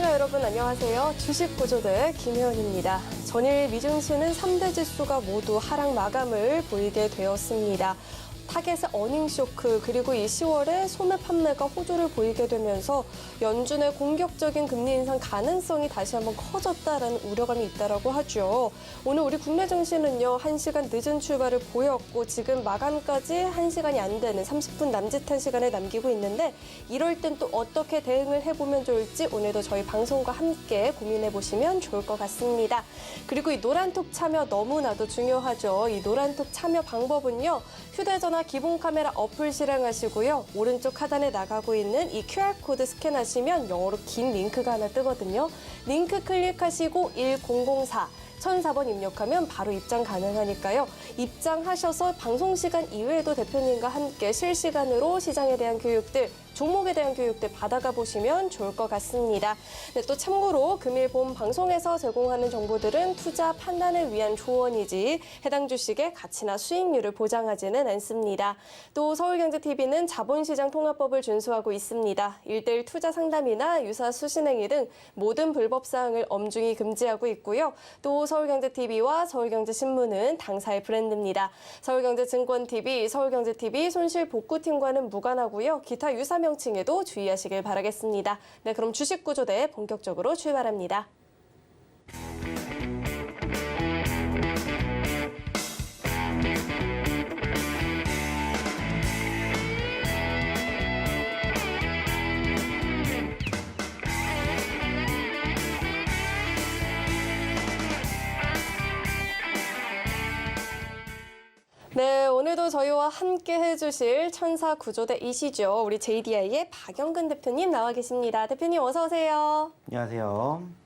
시청자 여러분 안녕하세요. 주식구조대 김혜원입니다. 전일 미증시는 3대 지수가 모두 하락 마감을 보이게 되었습니다. 타겟의 어닝쇼크 그리고 이 10월에 소매 판매가 호조를 보이게 되면서 연준의 공격적인 금리 인상 가능성이 다시 한번 커졌다라는 우려감이 있다라고 하죠. 오늘 우리 국내 증시는요. 1시간 늦은 출발을 보였고 지금 마감까지 1시간이 안 되는 30분 남짓한 시간을 남기고 있는데 이럴 땐 또 어떻게 대응을 해보면 좋을지 오늘도 저희 방송과 함께 고민해 보시면 좋을 것 같습니다. 그리고 이 노란톡 참여 너무나도 중요하죠. 이 노란톡 참여 방법은요. 휴대전화 기본 카메라 어플 실행하시고요. 오른쪽 하단에 나가고 있는 이 QR코드 스캔하시면 영어로 긴 링크가 하나 뜨거든요. 링크 클릭하시고 1004번 입력하면 바로 입장 가능하니까요. 입장하셔서 방송 시간 이외에도 대표님과 함께 실시간으로 시장에 대한 교육들, 종목에 대한 교육들 받아가 보시면 좋을 것 같습니다. 네, 또 참고로 금일 본 방송에서 제공하는 정보들은 투자 판단을 위한 조언이지 해당 주식의 가치나 수익률을 보장하지는 않습니다. 또 서울경제TV는 자본시장 통합법을 준수하고 있습니다. 1:1 투자 상담이나 유사 수신행위 등 모든 불법 사항을 엄중히 금지하고 있고요. 또 서울경제TV와 서울경제신문은 당사의 브랜드입니다. 서울경제증권TV, 서울경제TV 손실복구팀과는 무관하고요. 기타 유사 명칭에도 주의하시길 바라겠습니다. 네, 그럼 주식구조대 본격적으로 출발합니다. 네, 오늘도 저희와 함께 해주실 천사 구조대이시죠. 우리 JDI의 박영근 대표님 나와 계십니다. 대표님 어서 오세요. 안녕하세요.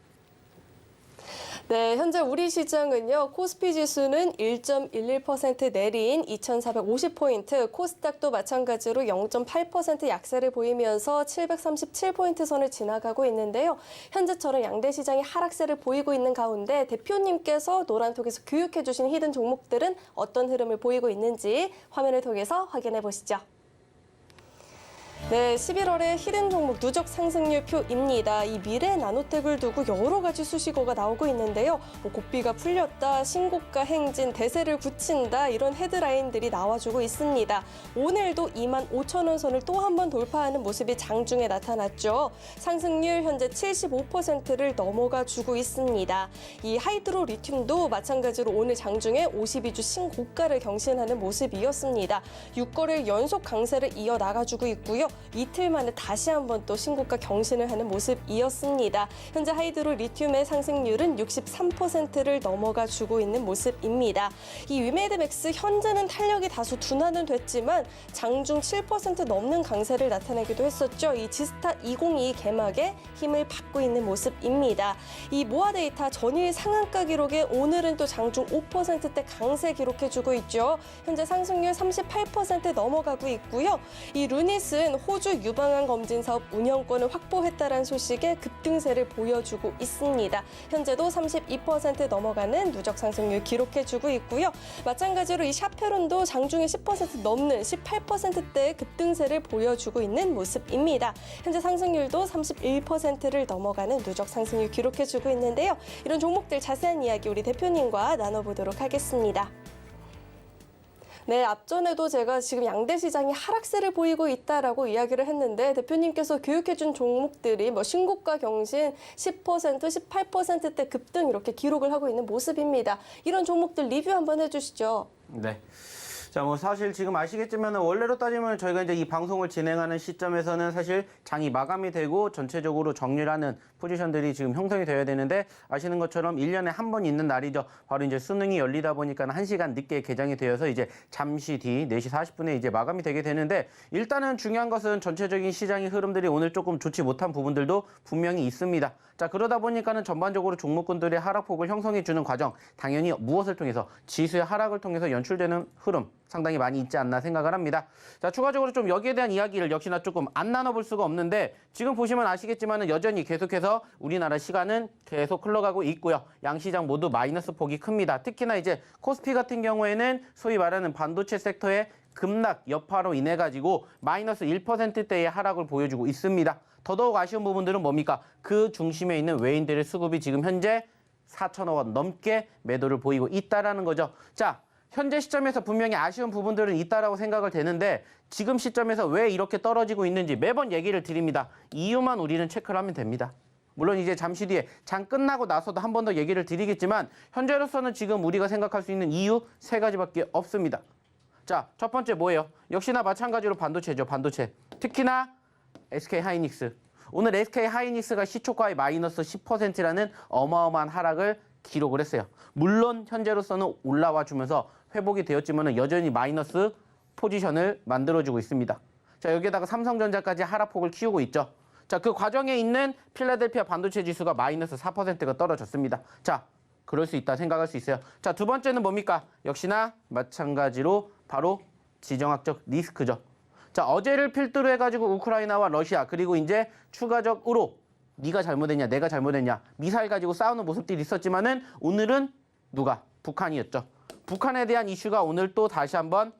네, 현재 우리 시장은요. 코스피 지수는 1.11% 내린 2,450포인트, 코스닥도 마찬가지로 0.8% 약세를 보이면서 737포인트 선을 지나가고 있는데요. 현재처럼 양대 시장이 하락세를 보이고 있는 가운데 대표님께서 노란톡에서 교육해 주신 히든 종목들은 어떤 흐름을 보이고 있는지 화면을 통해서 확인해 보시죠. 네, 11월의 히든 종목 누적 상승률 표입니다. 이 미래 나노텍을 두고 여러 가지 수식어가 나오고 있는데요. 고삐가 풀렸다, 신고가 행진, 대세를 굳힌다 이런 헤드라인들이 나와주고 있습니다. 오늘도 25,000원 선을 또 한 번 돌파하는 모습이 장중에 나타났죠. 상승률 현재 75%를 넘어가 주고 있습니다. 이 하이드로 리튬도 마찬가지로 오늘 장중에 52주 신고가를 경신하는 모습이었습니다. 6거래일 연속 강세를 이어나가주고 있고요. 이틀 만에 다시 한번 또 신고가 경신을 하는 모습이었습니다. 현재 하이드로 리튬의 상승률은 63%를 넘어가 주고 있는 모습입니다. 이 위메드맥스 현재는 탄력이 다소 둔화는 됐지만 장중 7% 넘는 강세를 나타내기도 했었죠. 이 지스타 2022 개막에 힘을 받고 있는 모습입니다. 이 모아데이터 전일 상한가 기록에 오늘은 또 장중 5%대 강세 기록해주고 있죠. 현재 상승률 38% 넘어가고 있고요. 이 루닛은 호주 유방암 검진 사업 운영권을 확보했다는 소식에 급등세를 보여주고 있습니다. 현재도 32% 넘어가는 누적 상승률 기록해주고 있고요. 마찬가지로 이 샤페론도 장중에 10% 넘는 18%대의 급등세를 보여주고 있는 모습입니다. 현재 상승률도 31%를 넘어가는 누적 상승률 기록해주고 있는데요. 이런 종목들 자세한 이야기 우리 대표님과 나눠보도록 하겠습니다. 네, 앞전에도 제가 지금 양대 시장이 하락세를 보이고 있다라고 이야기를 했는데 대표님께서 교육해준 종목들이 뭐 신고가 경신 10%, 18%대 급등 이렇게 기록을 하고 있는 모습입니다. 이런 종목들 리뷰 한번 해주시죠. 네. 자, 뭐 사실 지금 아시겠지만 원래로 따지면 저희가 이제 이 방송을 진행하는 시점에서는 사실 장이 마감이 되고 전체적으로 정리하는 포지션들이 지금 형성이 되어야 되는데 아시는 것처럼 1년에 한 번 있는 날이죠. 바로 이제 수능이 열리다 보니까 1시간 늦게 개장이 되어서 이제 잠시 뒤 4시 40분에 이제 마감이 되게 되는데 일단은 중요한 것은 전체적인 시장의 흐름들이 오늘 조금 좋지 못한 부분들도 분명히 있습니다. 자, 그러다 보니까는 전반적으로 종목군들의 하락폭을 형성해 주는 과정, 당연히 무엇을 통해서 지수의 하락을 통해서 연출되는 흐름 상당히 많이 있지 않나 생각을 합니다. 자, 추가적으로 좀 여기에 대한 이야기를 역시나 조금 안 나눠볼 수가 없는데 지금 보시면 아시겠지만은 여전히 계속해서 우리나라 시간은 계속 흘러가고 있고요. 양시장 모두 마이너스 폭이 큽니다. 특히나 이제 코스피 같은 경우에는 소위 말하는 반도체 섹터의 급락 여파로 인해 가지고 마이너스 1%대의 하락을 보여주고 있습니다. 더더욱 아쉬운 부분들은 뭡니까? 그 중심에 있는 외인들의 수급이 지금 현재 4천억 원 넘게 매도를 보이고 있다라는 거죠. 자, 현재 시점에서 분명히 아쉬운 부분들은 있다라고 생각을 되는데 지금 시점에서 왜 이렇게 떨어지고 있는지 매번 얘기를 드립니다. 이유만 우리는 체크를 하면 됩니다. 물론 이제 잠시 뒤에 장 끝나고 나서도 한 번 더 얘기를 드리겠지만 현재로서는 지금 우리가 생각할 수 있는 이유 3가지밖에 없습니다. 자, 첫 번째 뭐예요? 역시나 마찬가지로 반도체죠. 반도체. 특히나 SK하이닉스. 오늘 SK하이닉스가 시초가의 마이너스 10%라는 어마어마한 하락을 기록을 했어요. 물론 현재로서는 올라와 주면서 회복이 되었지만 여전히 마이너스 포지션을 만들어주고 있습니다. 자, 여기에다가 삼성전자까지 하락폭을 키우고 있죠. 자, 그 과정에 있는 필라델피아 반도체 지수가 마이너스 4%가 떨어졌습니다. 자, 그럴 수 있다 생각할 수 있어요. 자, 두 번째는 뭡니까? 역시나 마찬가지로 바로 지정학적 리스크죠. 자, 어제를 필두로 해가지고 우크라이나와 러시아 그리고 이제 추가적으로 네가 잘못했냐 내가 잘못했냐 미사일 가지고 싸우는 모습들이 있었지만은 오늘은 누가? 북한이었죠. 북한에 대한 이슈가 오늘 또 다시 한번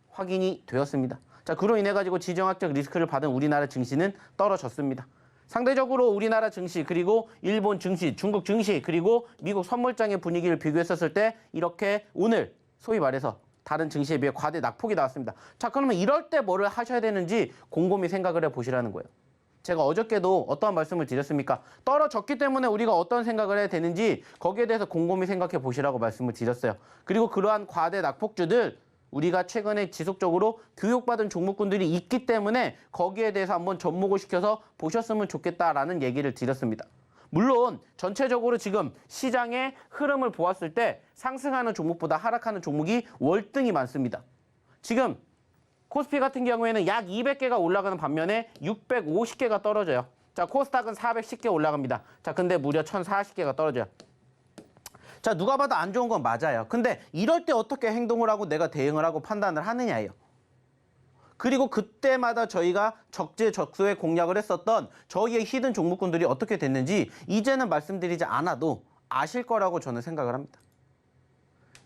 확인이 되었습니다. 자, 그로 인해 가지고 지정학적 리스크를 받은 우리나라 증시는 떨어졌습니다. 상대적으로 우리나라 증시 그리고 일본 증시, 중국 증시 그리고 미국 선물장의 분위기를 비교했었을 때 이렇게 오늘 소위 말해서 다른 증시에 비해 과대 낙폭이 나왔습니다. 자, 그러면 이럴 때 뭐를 하셔야 되는지 곰곰이 생각을 해보시라는 거예요. 제가 어저께도 어떠한 말씀을 드렸습니까? 떨어졌기 때문에 우리가 어떤 생각을 해야 되는지 거기에 대해서 곰곰이 생각해 보시라고 말씀을 드렸어요. 그리고 그러한 과대 낙폭주들 우리가 최근에 지속적으로 교육받은 종목군들이 있기 때문에 거기에 대해서 한번 접목을 시켜서 보셨으면 좋겠다라는 얘기를 드렸습니다. 물론 전체적으로 지금 시장의 흐름을 보았을 때 상승하는 종목보다 하락하는 종목이 월등히 많습니다. 지금 코스피 같은 경우에는 약 200개가 올라가는 반면에 650개가 떨어져요. 자, 코스닥은 410개 올라갑니다. 자, 근데 무려 1040개가 떨어져요. 자, 누가 봐도 안 좋은 건 맞아요. 근데 이럴 때 어떻게 행동을 하고 내가 대응을 하고 판단을 하느냐예요. 그리고 그때마다 저희가 적재적소에 공략을 했었던 저희의 히든 종목군들이 어떻게 됐는지 이제는 말씀드리지 않아도 아실 거라고 저는 생각을 합니다.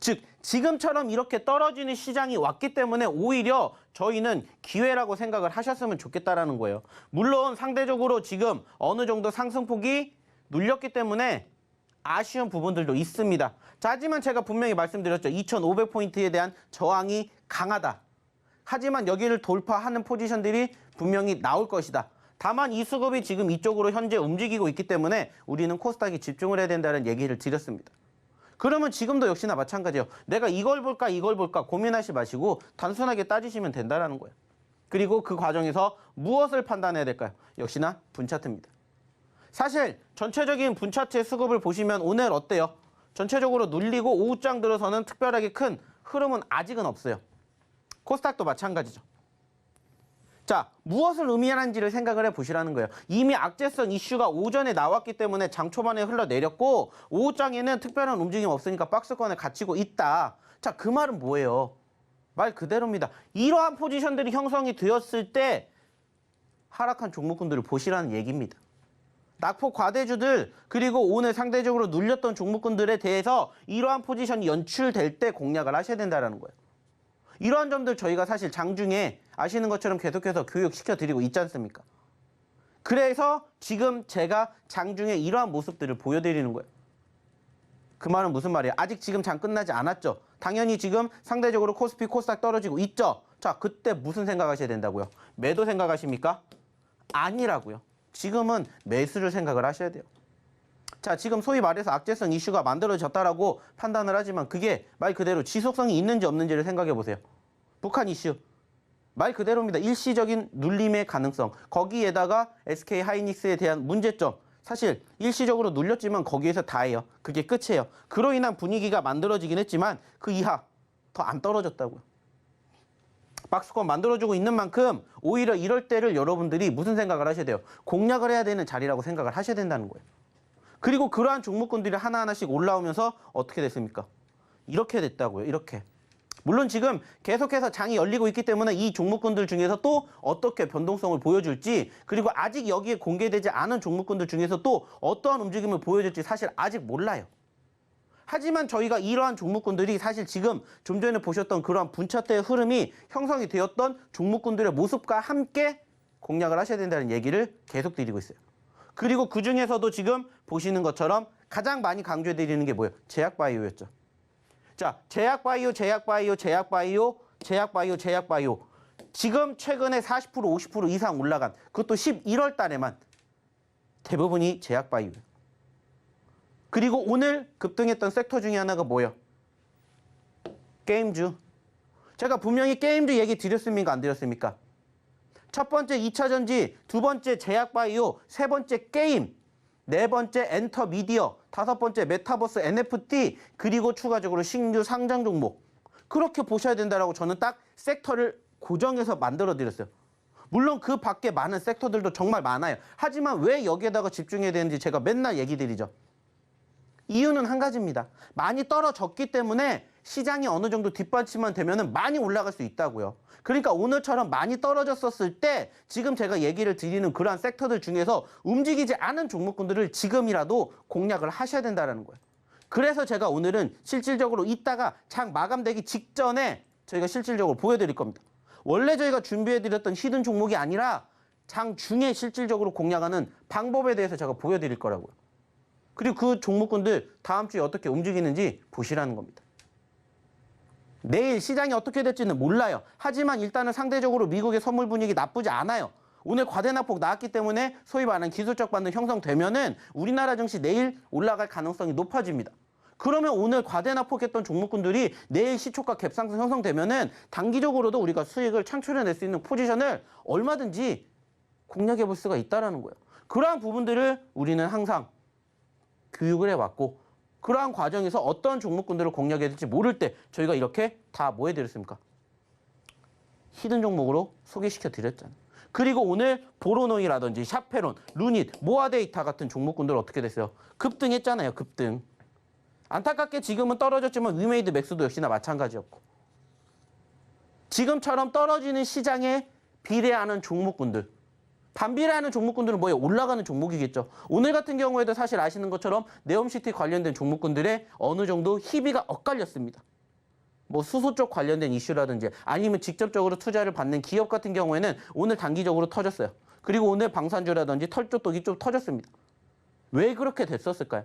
즉, 지금처럼 이렇게 떨어지는 시장이 왔기 때문에 오히려 저희는 기회라고 생각을 하셨으면 좋겠다라는 거예요. 물론 상대적으로 지금 어느 정도 상승폭이 눌렸기 때문에 아쉬운 부분들도 있습니다. 자, 하지만 제가 분명히 말씀드렸죠. 2500포인트에 대한 저항이 강하다. 하지만 여기를 돌파하는 포지션들이 분명히 나올 것이다. 다만 이 수급이 지금 이쪽으로 현재 움직이고 있기 때문에 우리는 코스닥에 집중을 해야 된다는 얘기를 드렸습니다. 그러면 지금도 역시나 마찬가지예요. 내가 이걸 볼까 이걸 볼까 고민하지 마시고 단순하게 따지시면 된다는 거예요. 그리고 그 과정에서 무엇을 판단해야 될까요? 역시나 분차트입니다. 사실 전체적인 분차트의 수급을 보시면 오늘 어때요? 전체적으로 눌리고 오후장 들어서는 특별하게 큰 흐름은 아직은 없어요. 코스닥도 마찬가지죠. 자, 무엇을 의미하는지를 생각을 해보시라는 거예요. 이미 악재성 이슈가 오전에 나왔기 때문에 장 초반에 흘러내렸고 오후장에는 특별한 움직임 없으니까 박스권에 갇히고 있다. 자, 그 말은 뭐예요? 말 그대로입니다. 이러한 포지션들이 형성이 되었을 때 하락한 종목군들을 보시라는 얘기입니다. 낙폭 과대주들 그리고 오늘 상대적으로 눌렸던 종목군들에 대해서 이러한 포지션이 연출될 때 공략을 하셔야 된다는 거예요. 이러한 점들 저희가 사실 장중에 아시는 것처럼 계속해서 교육시켜드리고 있지 않습니까? 그래서 지금 제가 장중에 이러한 모습들을 보여드리는 거예요. 그 말은 무슨 말이에요? 아직 지금 장 끝나지 않았죠? 당연히 지금 상대적으로 코스피, 코스닥 떨어지고 있죠? 자, 그때 무슨 생각하셔야 된다고요? 매도 생각하십니까? 아니라고요. 지금은 매수를 생각을 하셔야 돼요. 자, 지금 소위 말해서 악재성 이슈가 만들어졌다라고 판단을 하지만 그게 말 그대로 지속성이 있는지 없는지를 생각해 보세요. 북한 이슈. 말 그대로입니다. 일시적인 눌림의 가능성. 거기에다가 SK하이닉스에 대한 문제점. 사실 일시적으로 눌렸지만 거기에서 다예요. 그게 끝이에요. 그로 인한 분위기가 만들어지긴 했지만 그 이하 더 안 떨어졌다고요. 박스권 만들어주고 있는 만큼 오히려 이럴 때를 여러분들이 무슨 생각을 하셔야 돼요? 공략을 해야 되는 자리라고 생각을 하셔야 된다는 거예요. 그리고 그러한 종목군들이 하나하나씩 올라오면서 어떻게 됐습니까? 이렇게 됐다고요. 이렇게. 물론 지금 계속해서 장이 열리고 있기 때문에 이 종목군들 중에서 또 어떻게 변동성을 보여줄지 그리고 아직 여기에 공개되지 않은 종목군들 중에서 또 어떠한 움직임을 보여줄지 사실 아직 몰라요. 하지만 저희가 이러한 종목군들이 사실 지금 좀 전에 보셨던 그러한 분차트의 흐름이 형성이 되었던 종목군들의 모습과 함께 공략을 하셔야 된다는 얘기를 계속 드리고 있어요. 그리고 그중에서도 지금 보시는 것처럼 가장 많이 강조해 드리는 게 뭐예요? 제약바이오였죠. 자, 제약바이오. 지금 최근에 40% 50% 이상 올라간 그것도 11월 달에만 대부분이 제약바이오예요. 그리고 오늘 급등했던 섹터 중에 하나가 뭐예요? 게임주. 제가 분명히 게임주 얘기 드렸습니까? 안 드렸습니까? 첫 번째 2차 전지, 두 번째 제약바이오, 세 번째 게임, 네 번째 엔터미디어, 다섯 번째 메타버스 NFT, 그리고 추가적으로 신규 상장 종목. 그렇게 보셔야 된다라고 저는 딱 섹터를 고정해서 만들어 드렸어요. 물론 그 밖에 많은 섹터들도 정말 많아요. 하지만 왜 여기에다가 집중해야 되는지 제가 맨날 얘기 드리죠. 이유는 한 가지입니다. 많이 떨어졌기 때문에 시장이 어느 정도 뒷받침만 되면 많이 올라갈 수 있다고요. 그러니까 오늘처럼 많이 떨어졌었을 때 지금 제가 얘기를 드리는 그러한 섹터들 중에서 움직이지 않은 종목군들을 지금이라도 공략을 하셔야 된다는 거예요. 그래서 제가 오늘은 실질적으로 이따가 장 마감되기 직전에 저희가 실질적으로 보여드릴 겁니다. 원래 저희가 준비해드렸던 히든 종목이 아니라 장 중에 실질적으로 공략하는 방법에 대해서 제가 보여드릴 거라고요. 그리고 그 종목군들 다음 주에 어떻게 움직이는지 보시라는 겁니다. 내일 시장이 어떻게 될지는 몰라요. 하지만 일단은 상대적으로 미국의 선물 분위기 나쁘지 않아요. 오늘 과대낙폭 나왔기 때문에 소위 말하는 기술적 반등 형성되면은 우리나라 증시 내일 올라갈 가능성이 높아집니다. 그러면 오늘 과대낙폭했던 종목군들이 내일 시초가 갭상승 형성되면은 단기적으로도 우리가 수익을 창출해낼 수 있는 포지션을 얼마든지 공략해 볼 수가 있다는 거예요. 그러한 부분들을 우리는 항상 교육을 해왔고 그러한 과정에서 어떤 종목군들을 공략해야 될지 모를 때 저희가 이렇게 다 뭐 해드렸습니까? 히든 종목으로 소개시켜 드렸잖아요. 그리고 오늘 보로노이라든지 샤페론, 루닛, 모아데이터 같은 종목군들 어떻게 됐어요? 급등했잖아요. 급등. 안타깝게 지금은 떨어졌지만 위메이드 맥스도 역시나 마찬가지였고 지금처럼 떨어지는 시장에 비례하는 종목군들 반비례하는 종목군들은 뭐예요? 올라가는 종목이겠죠. 오늘 같은 경우에도 사실 아시는 것처럼 네옴시티 관련된 종목군들의 어느 정도 희비가 엇갈렸습니다. 뭐 수소 쪽 관련된 이슈라든지 아니면 직접적으로 투자를 받는 기업 같은 경우에는 오늘 단기적으로 터졌어요. 그리고 오늘 방산주라든지 털쪽도 이쪽 터졌습니다. 왜 그렇게 됐었을까요?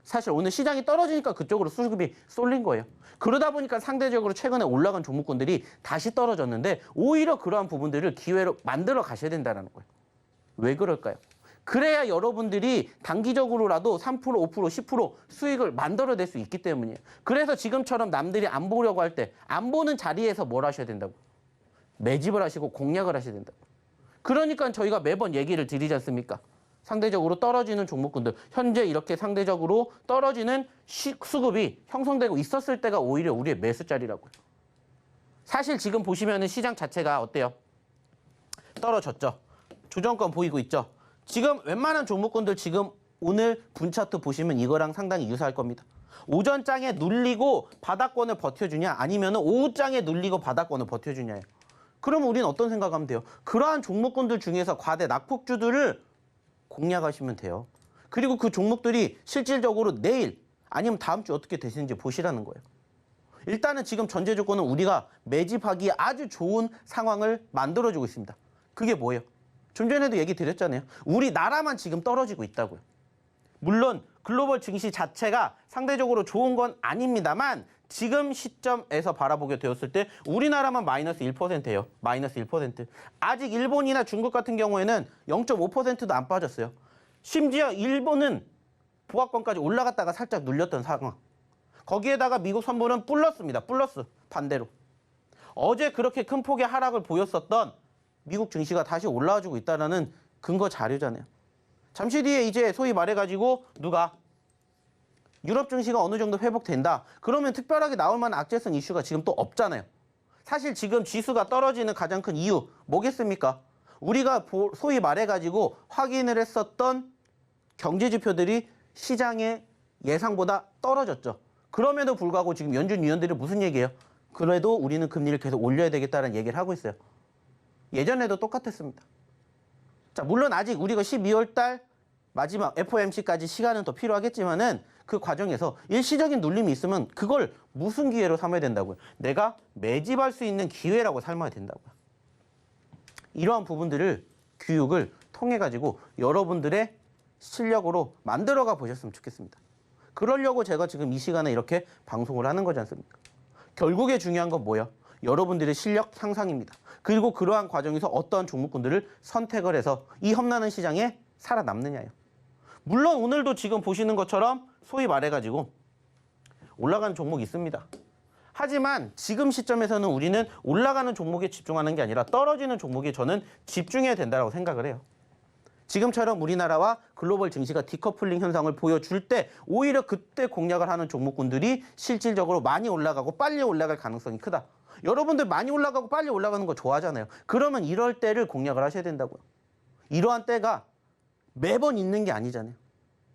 사실 오늘 시장이 떨어지니까 그쪽으로 수급이 쏠린 거예요. 그러다 보니까 상대적으로 최근에 올라간 종목군들이 다시 떨어졌는데 오히려 그러한 부분들을 기회로 만들어 가셔야 된다는 거예요. 왜 그럴까요? 그래야 여러분들이 단기적으로라도 3%, 5%, 10% 수익을 만들어낼 수 있기 때문이에요. 그래서 지금처럼 남들이 안 보려고 할 때 안 보는 자리에서 뭘 하셔야 된다고? 매집을 하시고 공략을 하셔야 된다고. 그러니까 저희가 매번 얘기를 드리지 않습니까? 상대적으로 떨어지는 종목군들, 현재 이렇게 상대적으로 떨어지는 수급이 형성되고 있었을 때가 오히려 우리의 매수 자리라고요. 사실 지금 보시면은 시장 자체가 어때요? 떨어졌죠. 조정권 보이고 있죠. 지금 웬만한 종목군들 지금 오늘 분차트 보시면 이거랑 상당히 유사할 겁니다. 오전장에 눌리고 바닥권을 버텨주냐 아니면 오후장에 눌리고 바닥권을 버텨주냐예요. 그러면 우리는 어떤 생각하면 돼요? 그러한 종목군들 중에서 과대 낙폭주들을 공략하시면 돼요. 그리고 그 종목들이 실질적으로 내일 아니면 다음 주 어떻게 되시는지 보시라는 거예요. 일단은 지금 전제 조건은 우리가 매집하기에 아주 좋은 상황을 만들어주고 있습니다. 그게 뭐예요? 좀 전에도 얘기 드렸잖아요. 우리나라만 지금 떨어지고 있다고요. 물론 글로벌 증시 자체가 상대적으로 좋은 건 아닙니다만 지금 시점에서 바라보게 되었을 때 우리나라만 마이너스 1%예요. 마이너스 1%. 아직 일본이나 중국 같은 경우에는 0.5%도 안 빠졌어요. 심지어 일본은 보합권까지 올라갔다가 살짝 눌렸던 상황. 거기에다가 미국 선물은 플러스입니다. 플러스 반대로. 어제 그렇게 큰 폭의 하락을 보였었던 미국 증시가 다시 올라와주고 있다는 근거 자료잖아요. 잠시 뒤에 이제 소위 말해가지고 누가 유럽 증시가 어느 정도 회복된다. 그러면 특별하게 나올 만한 악재성 이슈가 지금 또 없잖아요. 사실 지금 지수가 떨어지는 가장 큰 이유 뭐겠습니까? 우리가 소위 말해가지고 확인을 했었던 경제지표들이 시장의 예상보다 떨어졌죠. 그럼에도 불구하고 지금 연준 위원들이 무슨 얘기예요? 그래도 우리는 금리를 계속 올려야 되겠다는 얘기를 하고 있어요. 예전에도 똑같았습니다. 자, 물론 아직 우리가 12월 달 마지막 FOMC까지 시간은 더 필요하겠지만은 그 과정에서 일시적인 눌림이 있으면 그걸 무슨 기회로 삼아야 된다고요? 내가 매집할 수 있는 기회라고 삼아야 된다고요. 이러한 부분들을 교육을 통해 가지고 여러분들의 실력으로 만들어가 보셨으면 좋겠습니다. 그러려고 제가 지금 이 시간에 이렇게 방송을 하는 거지 않습니까? 결국에 중요한 건 뭐예요? 여러분들의 실력 향상입니다. 그리고 그러한 과정에서 어떠한 종목군들을 선택을 해서 이 험난한 시장에 살아남느냐예요. 물론 오늘도 지금 보시는 것처럼 소위 말해가지고 올라가는 종목이 있습니다. 하지만 지금 시점에서는 우리는 올라가는 종목에 집중하는 게 아니라 떨어지는 종목에 저는 집중해야 된다고 생각을 해요. 지금처럼 우리나라와 글로벌 증시가 디커플링 현상을 보여줄 때 오히려 그때 공략을 하는 종목군들이 실질적으로 많이 올라가고 빨리 올라갈 가능성이 크다. 여러분들 많이 올라가고 빨리 올라가는 거 좋아하잖아요. 그러면 이럴 때를 공략을 하셔야 된다고요. 이러한 때가 매번 있는 게 아니잖아요.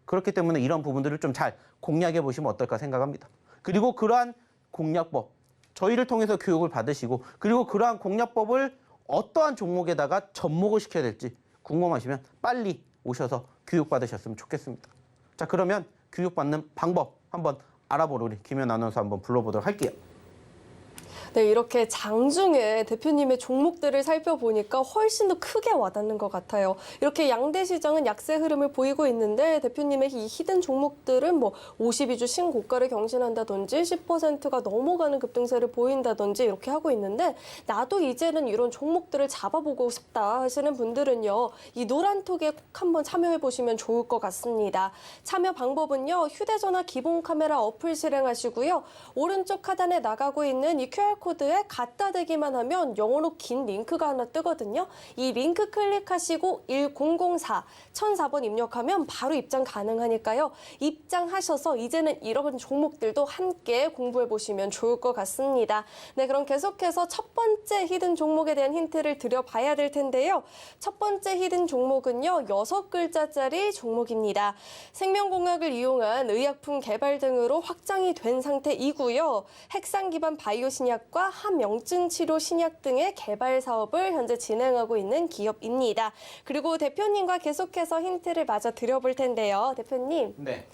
그렇기 때문에 이런 부분들을 좀 잘 공략해 보시면 어떨까 생각합니다. 그리고 그러한 공략법, 저희를 통해서 교육을 받으시고 그리고 그러한 공략법을 어떠한 종목에다가 접목을 시켜야 될지 궁금하시면 빨리 오셔서 교육받으셨으면 좋겠습니다. 자, 그러면 교육받는 방법 한번 알아보러 우리 김현 아나운서 한번 불러보도록 할게요. 네, 이렇게 장중에 대표님의 종목들을 살펴보니까 훨씬 더 크게 와닿는 것 같아요. 이렇게 양대 시장은 약세 흐름을 보이고 있는데 대표님의 이 히든 종목들은 뭐 52주 신고가를 경신한다든지 10%가 넘어가는 급등세를 보인다든지 이렇게 하고 있는데 나도 이제는 이런 종목들을 잡아보고 싶다 하시는 분들은요. 이 노란톡에 꼭 한번 참여해 보시면 좋을 것 같습니다. 참여 방법은요. 휴대전화 기본 카메라 어플 실행하시고요. 오른쪽 하단에 나가고 있는 이 QR코드에 갖다 대기만 하면 영어로 긴 링크가 하나 뜨거든요. 이 링크 클릭하시고 1004, 1004번 입력하면 바로 입장 가능하니까요. 입장하셔서 이제는 이런 종목들도 함께 공부해 보시면 좋을 것 같습니다. 네, 그럼 계속해서 첫 번째 히든 종목에 대한 힌트를 드려봐야 될 텐데요. 첫 번째 히든 종목은요. 6글자짜리 종목입니다. 생명공학을 이용한 의약품 개발 등으로 확장이 된 상태이고요. 핵산 기반 바이오 신약과 항염증 치료 신약 등의 개발 사업을 현재 진행하고 있는 기업입니다. 그리고 대표님과 계속해서 힌트를 마저 드려볼 텐데요. 대표님. 네.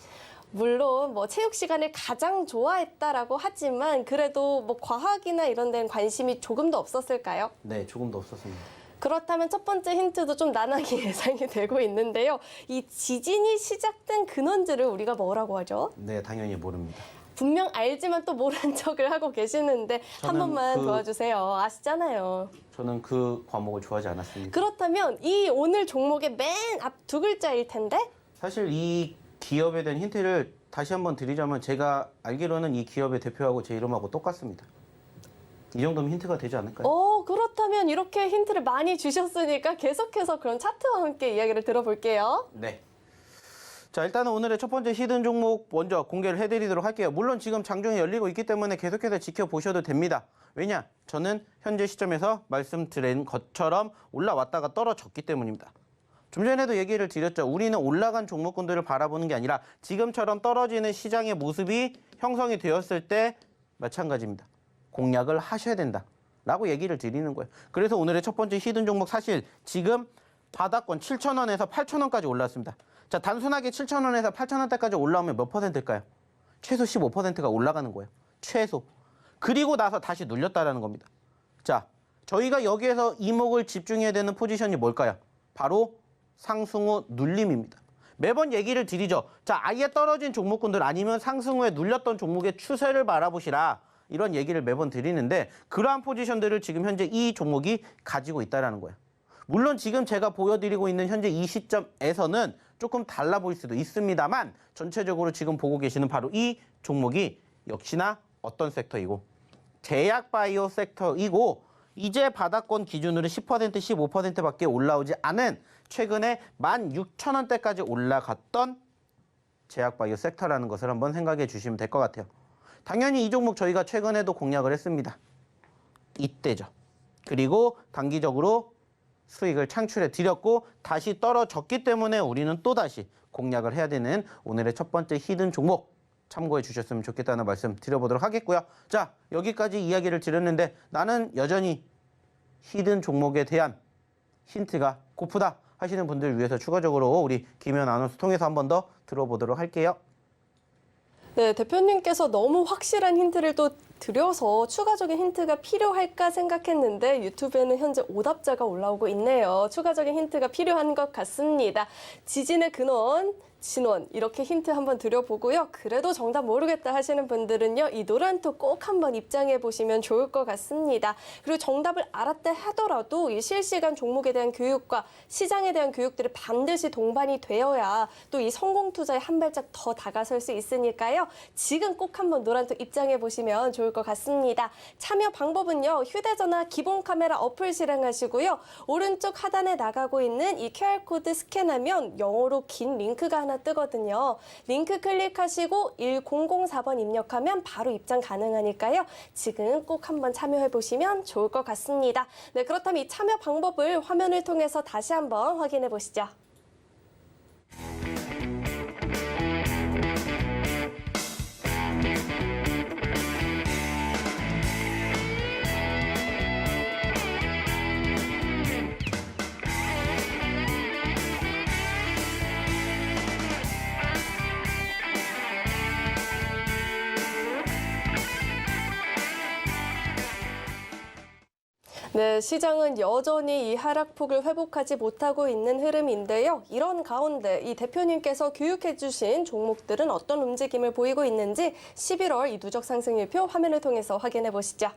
물론 뭐 체육 시간을 가장 좋아했다라고 하지만 그래도 뭐 과학이나 이런 데는 관심이 조금도 없었을까요? 네, 조금도 없었습니다. 그렇다면 첫 번째 힌트도 좀 난하게 예상이 되고 있는데요. 이 지진이 시작된 근원지를 우리가 뭐라고 하죠? 네, 당연히 모릅니다. 분명 알지만 또 모른 척을 하고 계시는데 한 저는 번만 도와주세요. 아시잖아요. 저는 그 과목을 좋아하지 않았습니다. 그렇다면 이 오늘 종목의 맨 앞 두 글자일 텐데? 사실 이 기업에 대한 힌트를 다시 한번 드리자면 제가 알기로는 이 기업의 대표하고 제 이름하고 똑같습니다. 이 정도면 힌트가 되지 않을까요? 그렇다면 이렇게 힌트를 많이 주셨으니까 계속해서 그런 차트와 함께 이야기를 들어볼게요. 네. 자, 일단은 오늘의 첫 번째 히든 종목 먼저 공개를 해드리도록 할게요. 물론 지금 장중에 열리고 있기 때문에 계속해서 지켜보셔도 됩니다. 왜냐? 저는 현재 시점에서 말씀드린 것처럼 올라왔다가 떨어졌기 때문입니다. 좀 전에도 얘기를 드렸죠. 우리는 올라간 종목군들을 바라보는 게 아니라 지금처럼 떨어지는 시장의 모습이 형성이 되었을 때 마찬가지입니다. 공략을 하셔야 된다라고 얘기를 드리는 거예요. 그래서 오늘의 첫 번째 히든 종목 사실 지금 바닥권 7,000원에서 8,000원까지 올랐습니다. 자, 단순하게 7,000원에서 8,000원대까지 올라오면 몇 퍼센트일까요? 최소 15%가 올라가는 거예요. 최소. 그리고 나서 다시 눌렸다라는 겁니다. 자, 저희가 여기에서 이목을 집중해야 되는 포지션이 뭘까요? 바로 상승 후 눌림입니다. 매번 얘기를 드리죠. 자, 아예 떨어진 종목군들 아니면 상승 후에 눌렸던 종목의 추세를 바라보시라. 이런 얘기를 매번 드리는데 그러한 포지션들을 지금 현재 이 종목이 가지고 있다는 거예요. 물론 지금 제가 보여드리고 있는 현재 이 시점에서는 조금 달라 보일 수도 있습니다만 전체적으로 지금 보고 계시는 바로 이 종목이 역시나 어떤 섹터이고 제약 바이오 섹터이고 이제 바닥권 기준으로 10%, 15%밖에 올라오지 않은 최근에 16,000원대까지 올라갔던 제약 바이오 섹터라는 것을 한번 생각해 주시면 될 것 같아요. 당연히 이 종목 저희가 최근에도 공략을 했습니다. 이때죠. 그리고 단기적으로 수익을 창출해 드렸고 다시 떨어졌기 때문에 우리는 또다시 공략을 해야 되는 오늘의 첫 번째 히든 종목 참고해 주셨으면 좋겠다는 말씀 드려보도록 하겠고요. 자, 여기까지 이야기를 드렸는데 나는 여전히 히든 종목에 대한 힌트가 고프다 하시는 분들 위해서 추가적으로 우리 김현 아나운서 통해서 한 번 더 들어보도록 할게요. 네, 대표님께서 너무 확실한 힌트를 또 드려서 추가적인 힌트가 필요할까 생각했는데 유튜브에는 현재 오답자가 올라오고 있네요. 추가적인 힌트가 필요한 것 같습니다. 지진의 근원, 진원 이렇게 힌트 한번 드려보고요. 그래도 정답 모르겠다 하시는 분들은요. 이 노란톡 꼭 한번 입장해 보시면 좋을 것 같습니다. 그리고 정답을 알았다 하더라도 이 실시간 종목에 대한 교육과 시장에 대한 교육들이 반드시 동반이 되어야 또 이 성공 투자에 한 발짝 더 다가설 수 있으니까요. 지금 꼭 한번 노란톡 입장해 보시면 좋을 것 같습니다. 참여 방법은요. 휴대전화 기본 카메라 어플 실행하시고요. 오른쪽 하단에 나가고 있는 이 QR코드 스캔하면 영어로 긴 링크가 하나 뜨거든요. 링크 클릭하시고 1004번 입력하면 바로 입장 가능하니까요. 지금 꼭 한번 참여해 보시면 좋을 것 같습니다. 네, 그렇다면 이 참여 방법을 화면을 통해서 다시 한번 확인해 보시죠. 네, 시장은 여전히 이 하락폭을 회복하지 못하고 있는 흐름인데요. 이런 가운데 이 대표님께서 교육해 주신 종목들은 어떤 움직임을 보이고 있는지 11월 이 누적 상승률표 화면을 통해서 확인해 보시죠.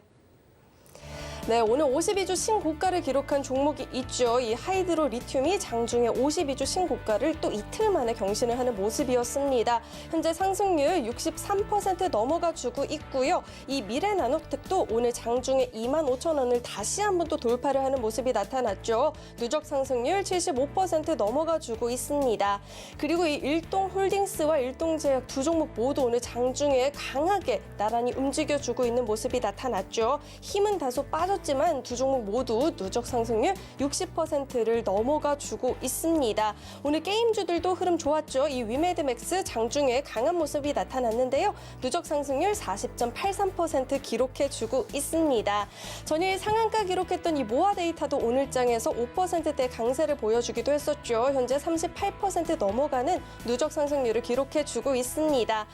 네, 오늘 52주 신고가를 기록한 종목이 있죠. 이 하이드로 리튬이 장중에 52주 신고가를 또 이틀 만에 경신을 하는 모습이었습니다. 현재 상승률 63% 넘어가 주고 있고요. 이 미래나노텍도 오늘 장중에 25,000원을 다시 한번 또 돌파를 하는 모습이 나타났죠. 누적 상승률 75% 넘어가 주고 있습니다. 그리고 이 일동홀딩스와 일동제약 두 종목 모두 오늘 장중에 강하게 나란히 움직여주고 있는 모습이 나타났죠. 힘은 다소 빠졌지만 두 종목 모두 누적 상승률 60%를 넘어가 주고 있습니다. 오늘 게임주들도 흐름 좋았죠. 이 위메드맥스 장중에 강한 모습이 나타났는데요. 누적 상승률 40.83% 기록해 주고 있습니다. 전일 상한가 기록했던 이 모아데이터도 오늘장에서 5%대 강세를 보여주기도 했었죠. 현재 38% 넘어가는 누적 상승률을 기록해 주고 있습니다.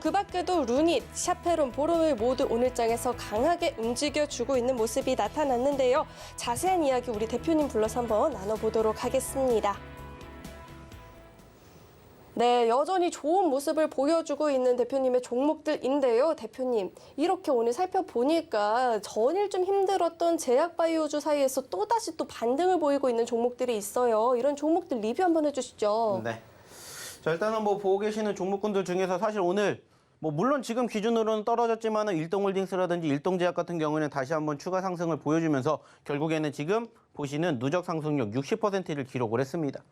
그 밖에도 루닛, 샤페론, 보로일 모두 오늘장에서 강하게 움직여 주고 있는 모습이 나타났는데요. 자세한 이야기 우리 대표님 불러서 한번 나눠보도록 하겠습니다. 네, 여전히 좋은 모습을 보여주고 있는 대표님의 종목들인데요. 대표님, 이렇게 오늘 살펴보니까 전일 좀 힘들었던 제약바이오주 사이에서 또다시 또 반등을 보이고 있는 종목들이 있어요. 이런 종목들 리뷰 한번 해주시죠. 네. 자, 일단은 보고 계시는 종목군들 중에서 사실 오늘 물론 지금 기준으로는 떨어졌지만은 일동홀딩스라든지 일동제약 같은 경우에는 다시 한번 추가 상승을 보여주면서 결국에는 지금 보시는 누적 상승률 60%를 기록을 했습니다.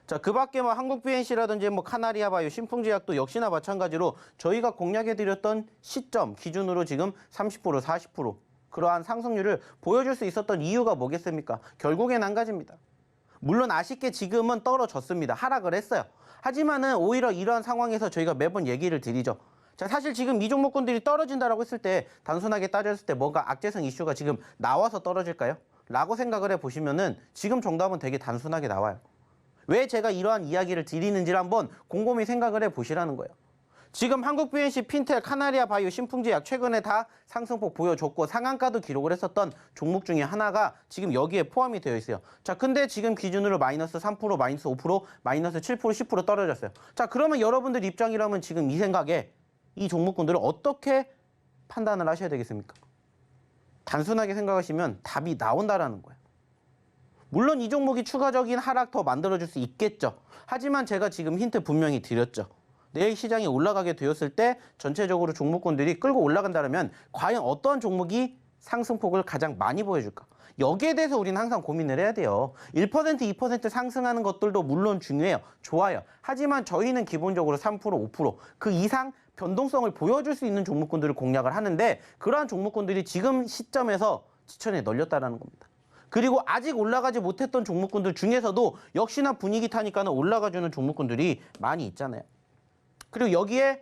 자, 그 밖에 한국BNC라든지 카나리아바이오, 신풍제약도 역시나 마찬가지로 저희가 공략해드렸던 시점 기준으로 지금 30%, 40% 그러한 상승률을 보여줄 수 있었던 이유가 뭐겠습니까? 결국엔 한 가지입니다. 물론 아쉽게 지금은 떨어졌습니다. 하락을 했어요. 하지만은 오히려 이러한 상황에서 저희가 매번 얘기를 드리죠. 자, 사실 지금 이 종목군들이 떨어진다라고 했을 때 단순하게 따졌을 때 뭔가 악재성 이슈가 지금 나와서 떨어질까요? 라고 생각을 해보시면은 지금 정답은 되게 단순하게 나와요. 왜 제가 이러한 이야기를 드리는지를 한번 곰곰이 생각을 해보시라는 거예요. 지금 한국BNC, 핀텔, 카나리아바이오, 신풍제약 최근에 다 상승폭 보여줬고 상한가도 기록을 했었던 종목 중에 하나가 지금 여기에 포함이 되어 있어요. 자, 근데 지금 기준으로 마이너스 3%, 마이너스 5%, 마이너스 7%, 10% 떨어졌어요. 자, 그러면 여러분들 입장이라면 지금 이 생각에 이 종목군들을 어떻게 판단을 하셔야 되겠습니까? 단순하게 생각하시면 답이 나온다라는 거예요. 물론 이 종목이 추가적인 하락 더 만들어줄 수 있겠죠. 하지만 제가 지금 힌트 분명히 드렸죠. 내일 시장이 올라가게 되었을 때 전체적으로 종목군들이 끌고 올라간다면 과연 어떤 종목이 상승폭을 가장 많이 보여줄까? 여기에 대해서 우리는 항상 고민을 해야 돼요. 1%, 2% 상승하는 것들도 물론 중요해요. 좋아요. 하지만 저희는 기본적으로 3%, 5% 그 이상 변동성을 보여줄 수 있는 종목군들을 공략을 하는데 그러한 종목군들이 지금 시점에서 지천에 널렸다는 겁니다. 그리고 아직 올라가지 못했던 종목군들 중에서도 역시나 분위기 타니까는 올라가주는 종목군들이 많이 있잖아요. 그리고 여기에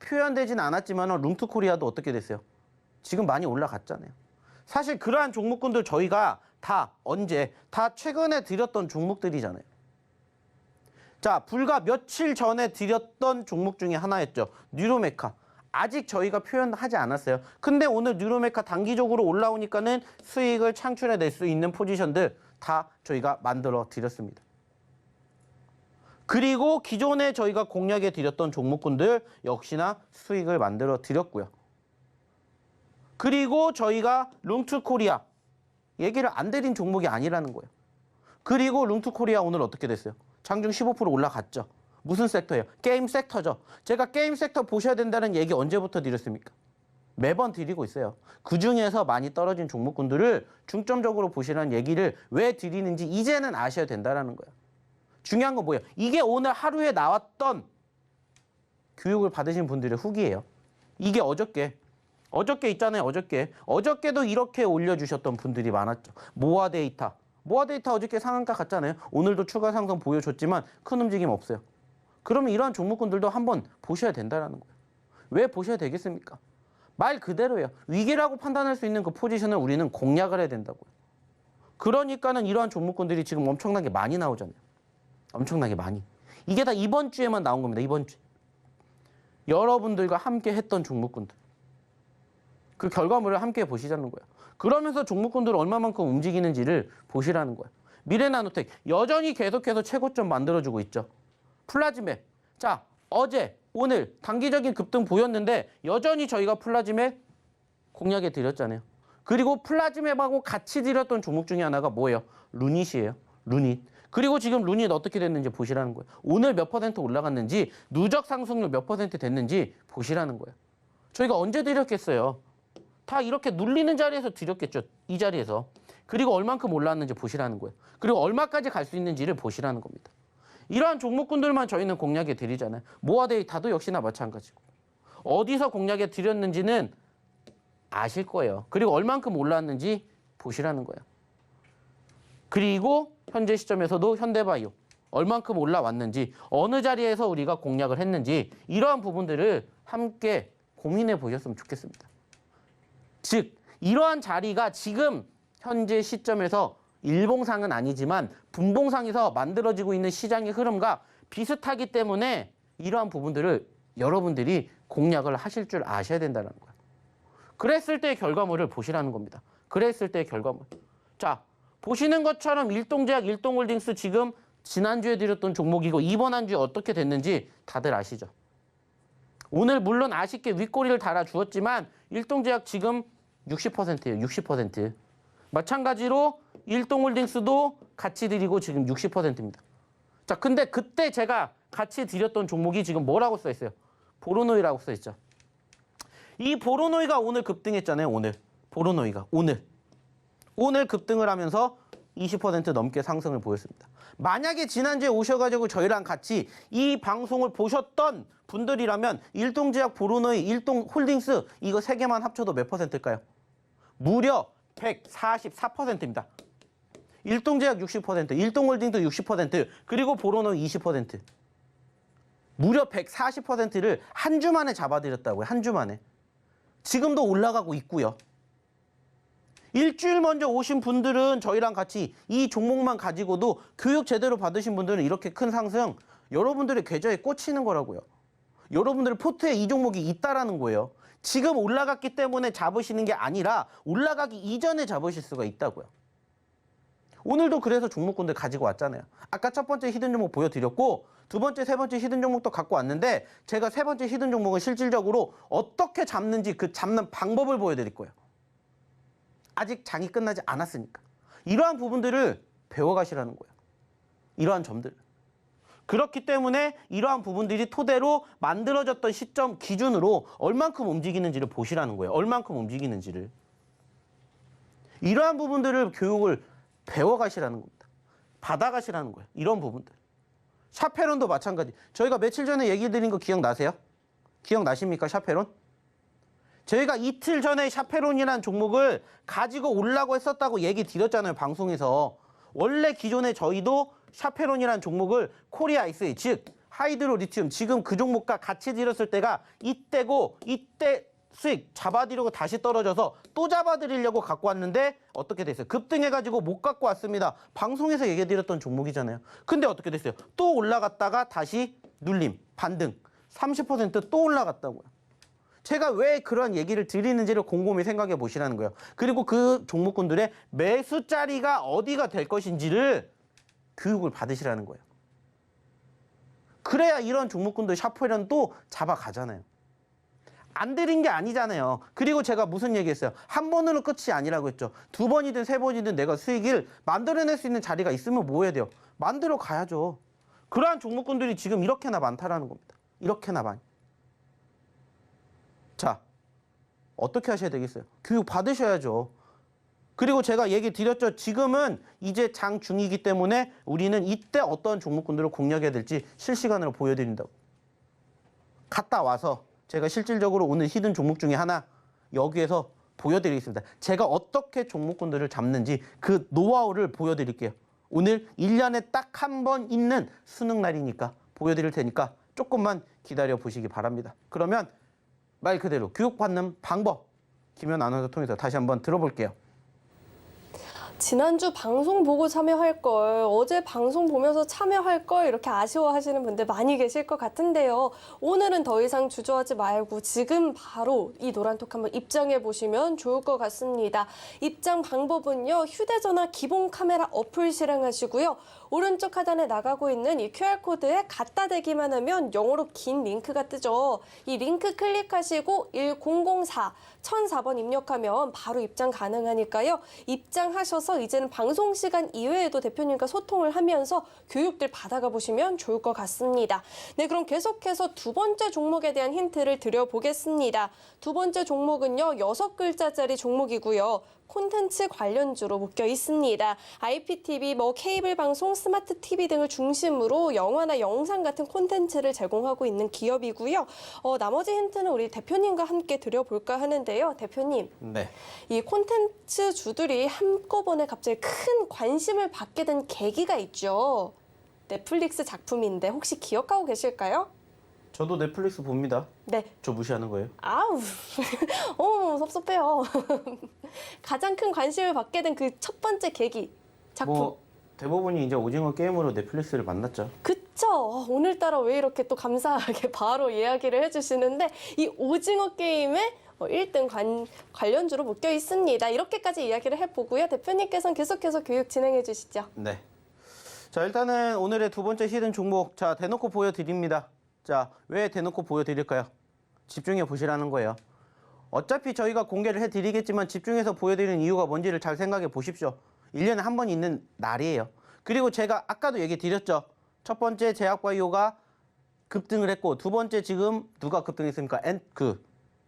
표현되진 않았지만 룸투코리아도 어떻게 됐어요? 지금 많이 올라갔잖아요. 사실 그러한 종목군들 저희가 다 언제? 다 최근에 드렸던 종목들이잖아요. 자, 불과 며칠 전에 드렸던 종목 중에 하나였죠. 뉴로메카. 아직 저희가 표현하지 않았어요. 근데 오늘 뉴로메카 단기적으로 올라오니까는 수익을 창출해낼 수 있는 포지션들 다 저희가 만들어 드렸습니다. 그리고 기존에 저희가 공략해 드렸던 종목군들 역시나 수익을 만들어 드렸고요. 그리고 저희가 룽투코리아 얘기를 안 드린 종목이 아니라는 거예요. 그리고 룽투코리아 오늘 어떻게 됐어요? 장중 15% 올라갔죠. 무슨 섹터예요? 게임 섹터죠. 제가 게임 섹터 보셔야 된다는 얘기 언제부터 드렸습니까? 매번 드리고 있어요. 그중에서 많이 떨어진 종목군들을 중점적으로 보시라는 얘기를 왜 드리는지 이제는 아셔야 된다는 거예요. 중요한 건 뭐예요? 이게 오늘 하루에 나왔던 교육을 받으신 분들의 후기예요. 이게 어저께 있잖아요. 어저께도 이렇게 올려주셨던 분들이 많았죠. 모아 데이터 어저께 상한가 갔잖아요. 오늘도 추가 상승 보여줬지만 큰 움직임 없어요. 그러면 이러한 종목군들도 한번 보셔야 된다는 거예요. 왜 보셔야 되겠습니까? 말 그대로예요. 위기라고 판단할 수 있는 그 포지션을 우리는 공략을 해야 된다고요. 그러니까는 이러한 종목군들이 지금 엄청나게 많이 나오잖아요. 엄청나게 많이. 이게 다 이번 주에만 나온 겁니다. 이번 주. 여러분들과 함께 했던 종목군들. 그 결과물을 함께 보시자는 거예요. 그러면서 종목군들을 얼마만큼 움직이는지를 보시라는 거예요. 미래나노텍 여전히 계속해서 최고점 만들어주고 있죠. 플라지맵. 자, 어제, 오늘 단기적인 급등 보였는데 여전히 저희가 플라지맵 공략해 드렸잖아요. 그리고 플라지맵하고 같이 드렸던 종목 중에 하나가 뭐예요? 루닛이에요. 루닛. 그리고 지금 루닛 어떻게 됐는지 보시라는 거예요. 오늘 몇 퍼센트 올라갔는지, 누적 상승률 몇 퍼센트 됐는지 보시라는 거예요. 저희가 언제 드렸겠어요? 다 이렇게 눌리는 자리에서 드렸겠죠. 이 자리에서. 그리고 얼만큼 올라왔는지 보시라는 거예요. 그리고 얼마까지 갈 수 있는지를 보시라는 겁니다. 이러한 종목군들만 저희는 공략해 드리잖아요. 모아 데이터도 역시나 마찬가지고. 어디서 공략해 드렸는지는 아실 거예요. 그리고 얼만큼 올라왔는지 보시라는 거예요. 그리고 현재 시점에서도 현대바이오 얼만큼 올라왔는지, 어느 자리에서 우리가 공략을 했는지 이러한 부분들을 함께 고민해 보셨으면 좋겠습니다. 즉, 이러한 자리가 지금 현재 시점에서 일봉상은 아니지만 분봉상에서 만들어지고 있는 시장의 흐름과 비슷하기 때문에 이러한 부분들을 여러분들이 공략을 하실 줄 아셔야 된다는 거예요. 그랬을 때의 결과물을 보시라는 겁니다. 그랬을 때의 결과물. 자, 보시는 것처럼 일동제약, 일동홀딩스 지금 지난주에 드렸던 종목이고 이번 한 주에 어떻게 됐는지 다들 아시죠? 오늘 물론 아쉽게 윗꼬리를 달아주었지만 일동제약 지금 60%예요. 60%. 마찬가지로 일동홀딩스도 같이 드리고 지금 60%입니다. 자, 근데 그때 제가 같이 드렸던 종목이 지금 뭐라고 써 있어요? 보로노이라고 써 있죠. 이 보로노이가 오늘 급등했잖아요. 오늘. 보로노이가 오늘 급등을 하면서 20% 넘게 상승을 보였습니다. 만약에 지난주에 오셔가지고 저희랑 같이 이 방송을 보셨던 분들이라면 일동제약, 보로노이, 일동홀딩스 이거 세 개만 합쳐도 몇 퍼센트일까요? 무려 144%입니다. 일동제약 60%, 일동홀딩도 60%, 그리고 보로노이 20%. 무려 140%를 한 주 만에 잡아드렸다고요. 한 주 만에. 지금도 올라가고 있고요. 일주일 먼저 오신 분들은 저희랑 같이 이 종목만 가지고도 교육 제대로 받으신 분들은 이렇게 큰 상승 여러분들의 계좌에 꽂히는 거라고요. 여러분들의 포트에 이 종목이 있다라는 거예요. 지금 올라갔기 때문에 잡으시는 게 아니라 올라가기 이전에 잡으실 수가 있다고요. 오늘도 그래서 종목군들 가지고 왔잖아요. 아까 첫 번째 히든 종목 보여드렸고 두 번째, 세 번째 히든 종목도 갖고 왔는데 제가 세 번째 히든 종목은 실질적으로 어떻게 잡는지 그 잡는 방법을 보여드릴 거예요. 아직 장이 끝나지 않았으니까. 이러한 부분들을 배워가시라는 거예요. 이러한 점들. 그렇기 때문에 이러한 부분들이 토대로 만들어졌던 시점 기준으로 얼만큼 움직이는지를 보시라는 거예요. 얼만큼 움직이는지를. 이러한 부분들을 교육을 배워가시라는 겁니다. 받아가시라는 거예요. 이런 부분들. 샤페론도 마찬가지. 저희가 며칠 전에 얘기 드린 거 기억나세요? 기억나십니까? 샤페론? 저희가 이틀 전에 샤페론이라는 종목을 가지고 오려고 했었다고 얘기 드렸잖아요. 방송에서. 원래 기존에 저희도 샤페론이라는 종목을 코리아이스, 즉 하이드로 리튬 지금 그 종목과 같이 드렸을 때가 이때고 이때 수익 잡아드리고 다시 떨어져서 또 잡아드리려고 갖고 왔는데 어떻게 됐어요? 급등해가지고 못 갖고 왔습니다. 방송에서 얘기해드렸던 종목이잖아요. 근데 어떻게 됐어요? 또 올라갔다가 다시 눌림, 반등, 30%또 올라갔다고요. 제가 왜 그런 얘기를 드리는지를 곰곰이 생각해 보시라는 거예요. 그리고 그 종목군들의 매수 자리가 어디가 될 것인지를 교육을 받으시라는 거예요. 그래야 이런 종목군들 샤프이런 또 잡아가잖아요. 안 드린 게 아니잖아요. 그리고 제가 무슨 얘기했어요? 한 번으로 끝이 아니라고 했죠. 두 번이든 세 번이든 내가 수익을 만들어낼 수 있는 자리가 있으면 뭐 해야 돼요? 만들어 가야죠. 그러한 종목군들이 지금 이렇게나 많다라는 겁니다. 이렇게나 많이. 자, 어떻게 하셔야 되겠어요? 교육 받으셔야죠. 그리고 제가 얘기 드렸죠. 지금은 이제 장 중이기 때문에 우리는 이때 어떤 종목군들을 공략해야 될지 실시간으로 보여드린다고. 갔다 와서 제가 실질적으로 오늘 히든 종목 중에 하나 여기에서 보여드리겠습니다. 제가 어떻게 종목군들을 잡는지 그 노하우를 보여드릴게요. 오늘 1년에 딱 한 번 있는 수능 날이니까 보여드릴 테니까 조금만 기다려 보시기 바랍니다. 그러면 말 그대로 교육받는 방법 김현 아나운서 통해서 다시 한번 들어볼게요. 지난주 방송 보고 참여할 걸, 어제 방송 보면서 참여할 걸 이렇게 아쉬워하시는 분들 많이 계실 것 같은데요. 오늘은 더 이상 주저하지 말고 지금 바로 이 노란톡 한번 입장해 보시면 좋을 것 같습니다. 입장 방법은요. 휴대전화 기본 카메라 어플 실행하시고요. 오른쪽 하단에 나가고 있는 이 QR코드에 갖다 대기만 하면 영어로 긴 링크가 뜨죠. 이 링크 클릭하시고 1004번 입력하면 바로 입장 가능하니까요. 입장하셔서 이제는 방송 시간 이외에도 대표님과 소통을 하면서 교육들 받아가 보시면 좋을 것 같습니다. 네, 그럼 계속해서 두 번째 종목에 대한 힌트를 드려보겠습니다. 두 번째 종목은요. 6글자짜리 종목이고요. 콘텐츠 관련주로 묶여 있습니다. IPTV, 케이블 방송, 스마트 TV 등을 중심으로 영화나 영상 같은 콘텐츠를 제공하고 있는 기업이고요. 나머지 힌트는 우리 대표님과 함께 드려볼까 하는데요. 대표님, 네. 이 콘텐츠 주들이 한꺼번에 갑자기 큰 관심을 받게 된 계기가 있죠. 넷플릭스 작품인데 혹시 기억하고 계실까요? 저도 넷플릭스 봅니다. 네. 저 무시하는 거예요? 아우, 섭섭해요. 가장 큰 관심을 받게 된 그 첫 번째 계기, 작품. 대부분이 이제 오징어 게임으로 넷플릭스를 만났죠. 그쵸. 오늘따라 왜 이렇게 또 감사하게 바로 이야기를 해주시는데 이 오징어 게임의 1등 관련주로 묶여 있습니다. 이렇게까지 이야기를 해보고요. 대표님께서는 계속해서 교육 진행해 주시죠. 네. 자, 일단은 오늘의 두 번째 히든 종목. 자, 대놓고 보여드립니다. 자, 왜 대놓고 보여드릴까요? 집중해 보시라는 거예요. 어차피 저희가 공개를 해드리겠지만 집중해서 보여드리는 이유가 뭔지를 잘 생각해 보십시오. 1년에 한 번 있는 날이에요. 그리고 제가 아까도 얘기 드렸죠. 첫 번째 제약바이오가 급등을 했고 두 번째 지금 누가 급등했습니까?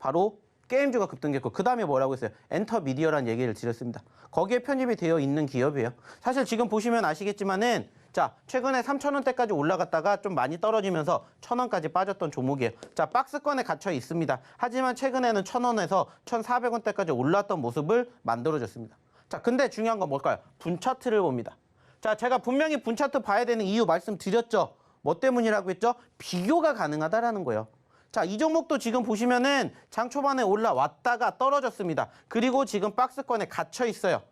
바로 게임주가 급등했고 그 다음에 뭐라고 했어요? 엔터미디어라는 얘기를 드렸습니다. 거기에 편입이 되어 있는 기업이에요. 사실 지금 보시면 아시겠지만은 자, 최근에 3,000원대까지 올라갔다가 좀 많이 떨어지면서 1,000원까지 빠졌던 종목이에요. 자, 박스권에 갇혀 있습니다. 하지만 최근에는 1,000원에서 1,400원대까지 올랐던 모습을 만들어줬습니다. 자, 근데 중요한 건 뭘까요? 분차트를 봅니다. 자, 제가 분명히 분차트 봐야 되는 이유 말씀드렸죠. 뭐 때문이라고 했죠? 비교가 가능하다라는 거예요. 자, 이 종목도 지금 보시면은 장 초반에 올라왔다가 떨어졌습니다. 그리고 지금 박스권에 갇혀 있어요.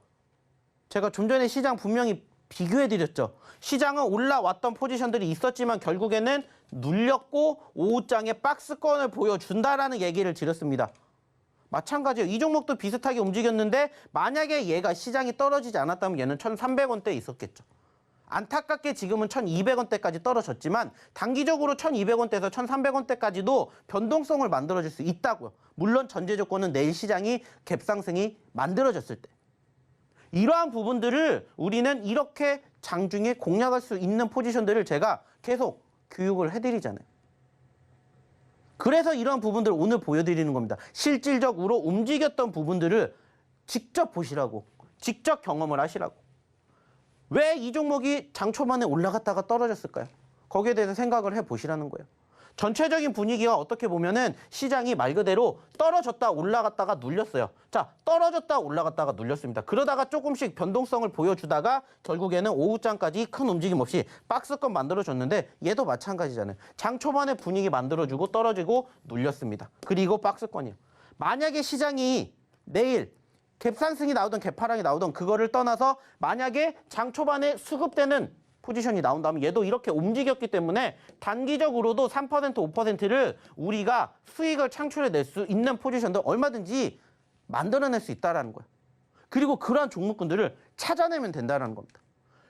제가 좀 전에 시장 분명히 비교해드렸죠. 시장은 올라왔던 포지션들이 있었지만 결국에는 눌렸고 오후장에 박스권을 보여준다라는 얘기를 드렸습니다. 마찬가지예요. 이 종목도 비슷하게 움직였는데 만약에 얘가 시장이 떨어지지 않았다면 얘는 1,300원대에 있었겠죠. 안타깝게 지금은 1,200원대까지 떨어졌지만 단기적으로 1,200원대에서 1,300원대까지도 변동성을 만들어줄 수 있다고요. 물론 전제 조건은 내일 시장이 갭상승이 만들어졌을 때. 이러한 부분들을 우리는 이렇게 장중에 공략할 수 있는 포지션들을 제가 계속 교육을 해드리잖아요. 그래서 이런 부분들을 오늘 보여드리는 겁니다. 실질적으로 움직였던 부분들을 직접 보시라고, 직접 경험을 하시라고. 왜 이 종목이 장 초반에 올라갔다가 떨어졌을까요? 거기에 대해서 생각을 해보시라는 거예요. 전체적인 분위기가 어떻게 보면은 시장이 말 그대로 떨어졌다 올라갔다가 눌렸어요. 자, 떨어졌다 올라갔다가 눌렸습니다. 그러다가 조금씩 변동성을 보여주다가 결국에는 오후장까지 큰 움직임 없이 박스권 만들어줬는데 얘도 마찬가지잖아요. 장 초반에 분위기 만들어주고 떨어지고 눌렸습니다. 그리고 박스권이에요. 만약에 시장이 내일 갭상승이 나오든 갭하락이 나오든 그거를 떠나서 만약에 장 초반에 수급되는 포지션이 나온다면 얘도 이렇게 움직였기 때문에 단기적으로도 3% 5%를 우리가 수익을 창출해낼 수 있는 포지션도 얼마든지 만들어낼 수 있다는 거예요. 그리고 그러한 종목군들을 찾아내면 된다는 겁니다.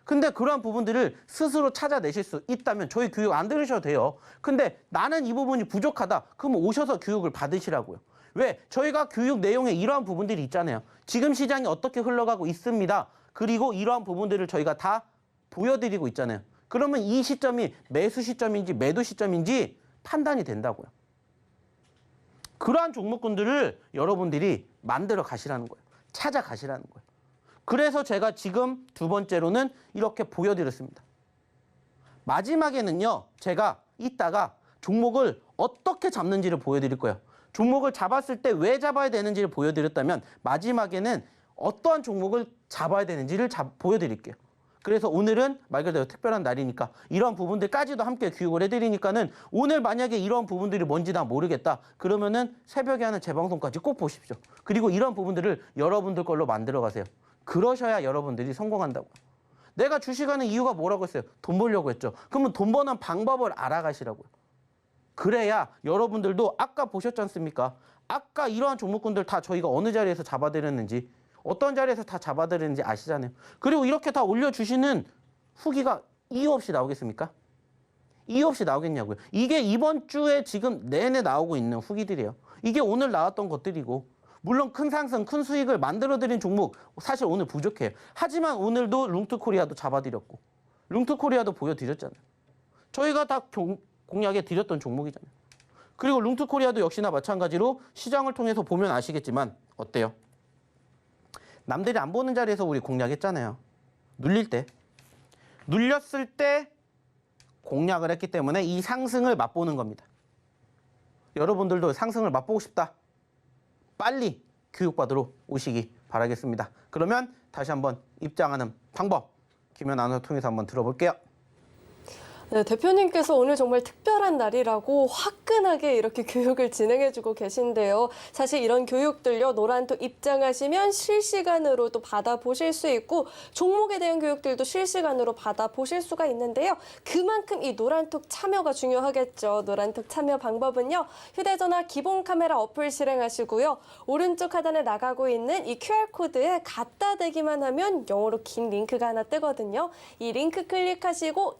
근데 그러한 부분들을 스스로 찾아내실 수 있다면 저희 교육 안 들으셔도 돼요. 근데 나는 이 부분이 부족하다. 그러면 오셔서 교육을 받으시라고요. 왜? 저희가 교육 내용에 이러한 부분들이 있잖아요. 지금 시장이 어떻게 흘러가고 있습니다. 그리고 이러한 부분들을 저희가 다 보여드리고 있잖아요. 그러면 이 시점이 매수 시점인지 매도 시점인지 판단이 된다고요. 그러한 종목군들을 여러분들이 만들어 가시라는 거예요. 찾아가시라는 거예요. 그래서 제가 지금 두 번째로는 이렇게 보여드렸습니다. 마지막에는요, 제가 이따가 종목을 어떻게 잡는지를 보여드릴 거예요. 종목을 잡았을 때 왜 잡아야 되는지를 보여드렸다면 마지막에는 어떠한 종목을 잡아야 되는지를 보여드릴게요. 그래서 오늘은 말 그대로 특별한 날이니까 이런 부분들까지도 함께 교육을 해드리니까는 오늘 만약에 이런 부분들이 뭔지 나 모르겠다. 그러면은 새벽에 하는 재방송까지 꼭 보십시오. 그리고 이런 부분들을 여러분들 걸로 만들어 가세요. 그러셔야 여러분들이 성공한다고요. 내가 주식하는 이유가 뭐라고 했어요? 돈 벌려고 했죠. 그러면 돈 버는 방법을 알아가시라고요. 그래야 여러분들도 아까 보셨지 않습니까? 아까 이러한 종목군들 다 저희가 어느 자리에서 잡아드렸는지 어떤 자리에서 다 잡아드렸는지 아시잖아요. 그리고 이렇게 다 올려주시는 후기가 이유 없이 나오겠습니까? 이유 없이 나오겠냐고요. 이게 이번 주에 지금 내내 나오고 있는 후기들이에요. 이게 오늘 나왔던 것들이고 물론 큰 상승, 큰 수익을 만들어드린 종목 사실 오늘 부족해요. 하지만 오늘도 룽트코리아도 잡아드렸고 룽트코리아도 보여드렸잖아요. 저희가 다 공략해 드렸던 종목이잖아요. 그리고 룽트코리아도 역시나 마찬가지로 시장을 통해서 보면 아시겠지만 어때요? 남들이 안 보는 자리에서 우리 공략했잖아요. 눌릴 때. 눌렸을 때 공략을 했기 때문에 이 상승을 맛보는 겁니다. 여러분들도 상승을 맛보고 싶다. 빨리 교육받으러 오시기 바라겠습니다. 그러면 다시 한번 입장하는 방법 김연 아나운서 통해서 한번 들어볼게요. 네, 대표님께서 오늘 정말 특별한 날이라고 화끈하게 이렇게 교육을 진행해주고 계신데요. 사실 이런 교육들요, 노란톡 입장하시면 실시간으로 또 받아보실 수 있고 종목에 대한 교육들도 실시간으로 받아보실 수가 있는데요. 그만큼 이 노란톡 참여가 중요하겠죠. 노란톡 참여 방법은요, 휴대전화 기본 카메라 어플 실행하시고요. 오른쪽 하단에 나가고 있는 이 QR코드에 갖다 대기만 하면 영어로 긴 링크가 하나 뜨거든요. 이 링크 클릭하시고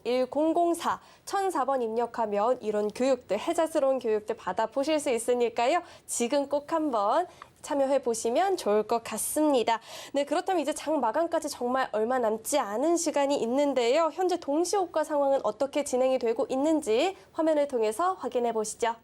1004번 입력하면 이런 교육들, 혜자스러운 교육들 받아보실 수 있으니까요. 지금 꼭 한번 참여해 보시면 좋을 것 같습니다. 네, 그렇다면 이제 장 마감까지 정말 얼마 남지 않은 시간이 있는데요. 현재 동시호가 상황은 어떻게 진행이 되고 있는지 화면을 통해서 확인해 보시죠.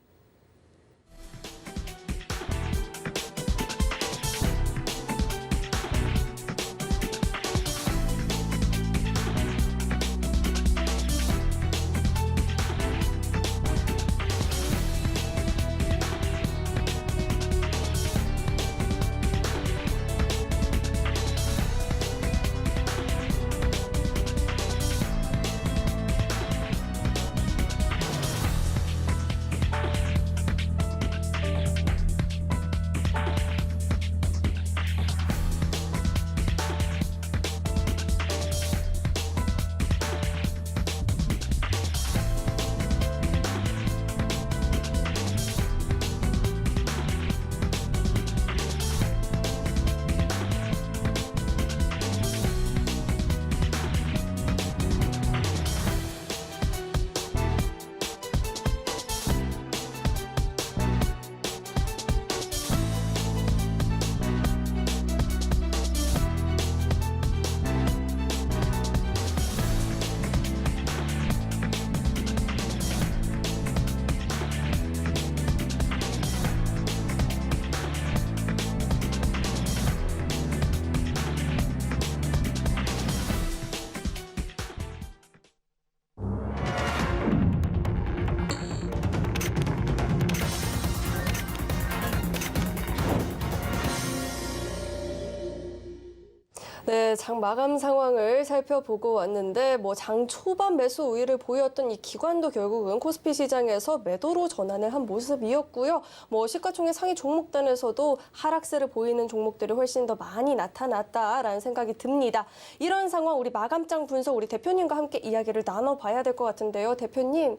네, 장 마감 상황을 살펴보고 왔는데 장 초반 매수 우위를 보였던 이 기관도 결국은 코스피 시장에서 매도로 전환을 한 모습이었고요. 시가총액 상위 종목단에서도 하락세를 보이는 종목들이 훨씬 더 많이 나타났다라는 생각이 듭니다. 이런 상황 우리 마감장 분석 우리 대표님과 함께 이야기를 나눠봐야 될 것 같은데요. 대표님.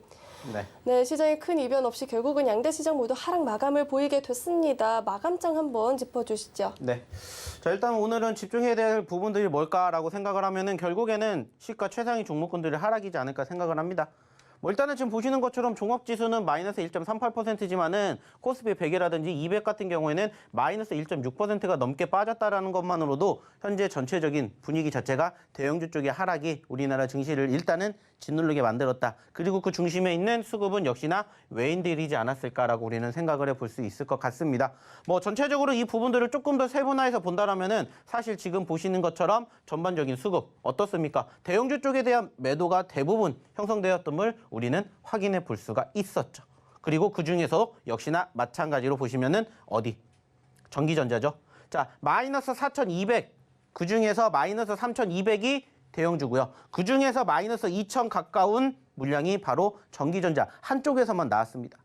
네, 시장에 큰 이변 없이 결국은 양대 시장 모두 하락 마감을 보이게 됐습니다. 마감장 한번 짚어주시죠. 네. 자, 일단 오늘은 집중해야 될 부분들이 뭘까라고 생각을 하면은 결국에는 시가 최상위 종목군들이 하락이지 않을까 생각을 합니다. 일단은 지금 보시는 것처럼 종합지수는 마이너스 1.38%지만은 코스피 100이라든지 200 같은 경우에는 마이너스 1.6%가 넘게 빠졌다라는 것만으로도 현재 전체적인 분위기 자체가 대형주 쪽의 하락이 우리나라 증시를 일단은 짓누르게 만들었다. 그리고 그 중심에 있는 수급은 역시나 외인들이지 않았을까라고 우리는 생각을 해볼 수 있을 것 같습니다. 전체적으로 이 부분들을 조금 더 세분화해서 본다라면은 사실 지금 보시는 것처럼 전반적인 수급 어떻습니까? 대형주 쪽에 대한 매도가 대부분 형성되었음을 우리는 확인해 볼 수가 있었죠. 그리고 그 중에서 역시나 마찬가지로 보시면은 어디? 전기전자죠. 자, 마이너스 4,200. 그 중에서 마이너스 3,200이 대형주고요. 그 중에서 마이너스 2,000 가까운 물량이 바로 전기전자 한쪽에서만 나왔습니다.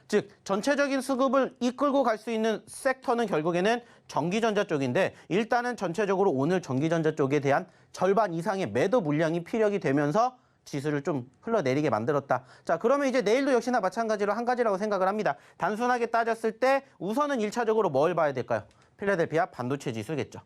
즉 전체적인 수급을 이끌고 갈 수 있는 섹터는 결국에는 전기전자 쪽인데 일단은 전체적으로 오늘 전기전자 쪽에 대한 절반 이상의 매도 물량이 피력이 되면서 지수를 좀 흘러내리게 만들었다. 자, 그러면 이제 내일도 역시나 마찬가지로 한 가지라고 생각을 합니다. 단순하게 따졌을 때 우선은 1차적으로 뭘 봐야 될까요? 필라델피아 반도체 지수겠죠.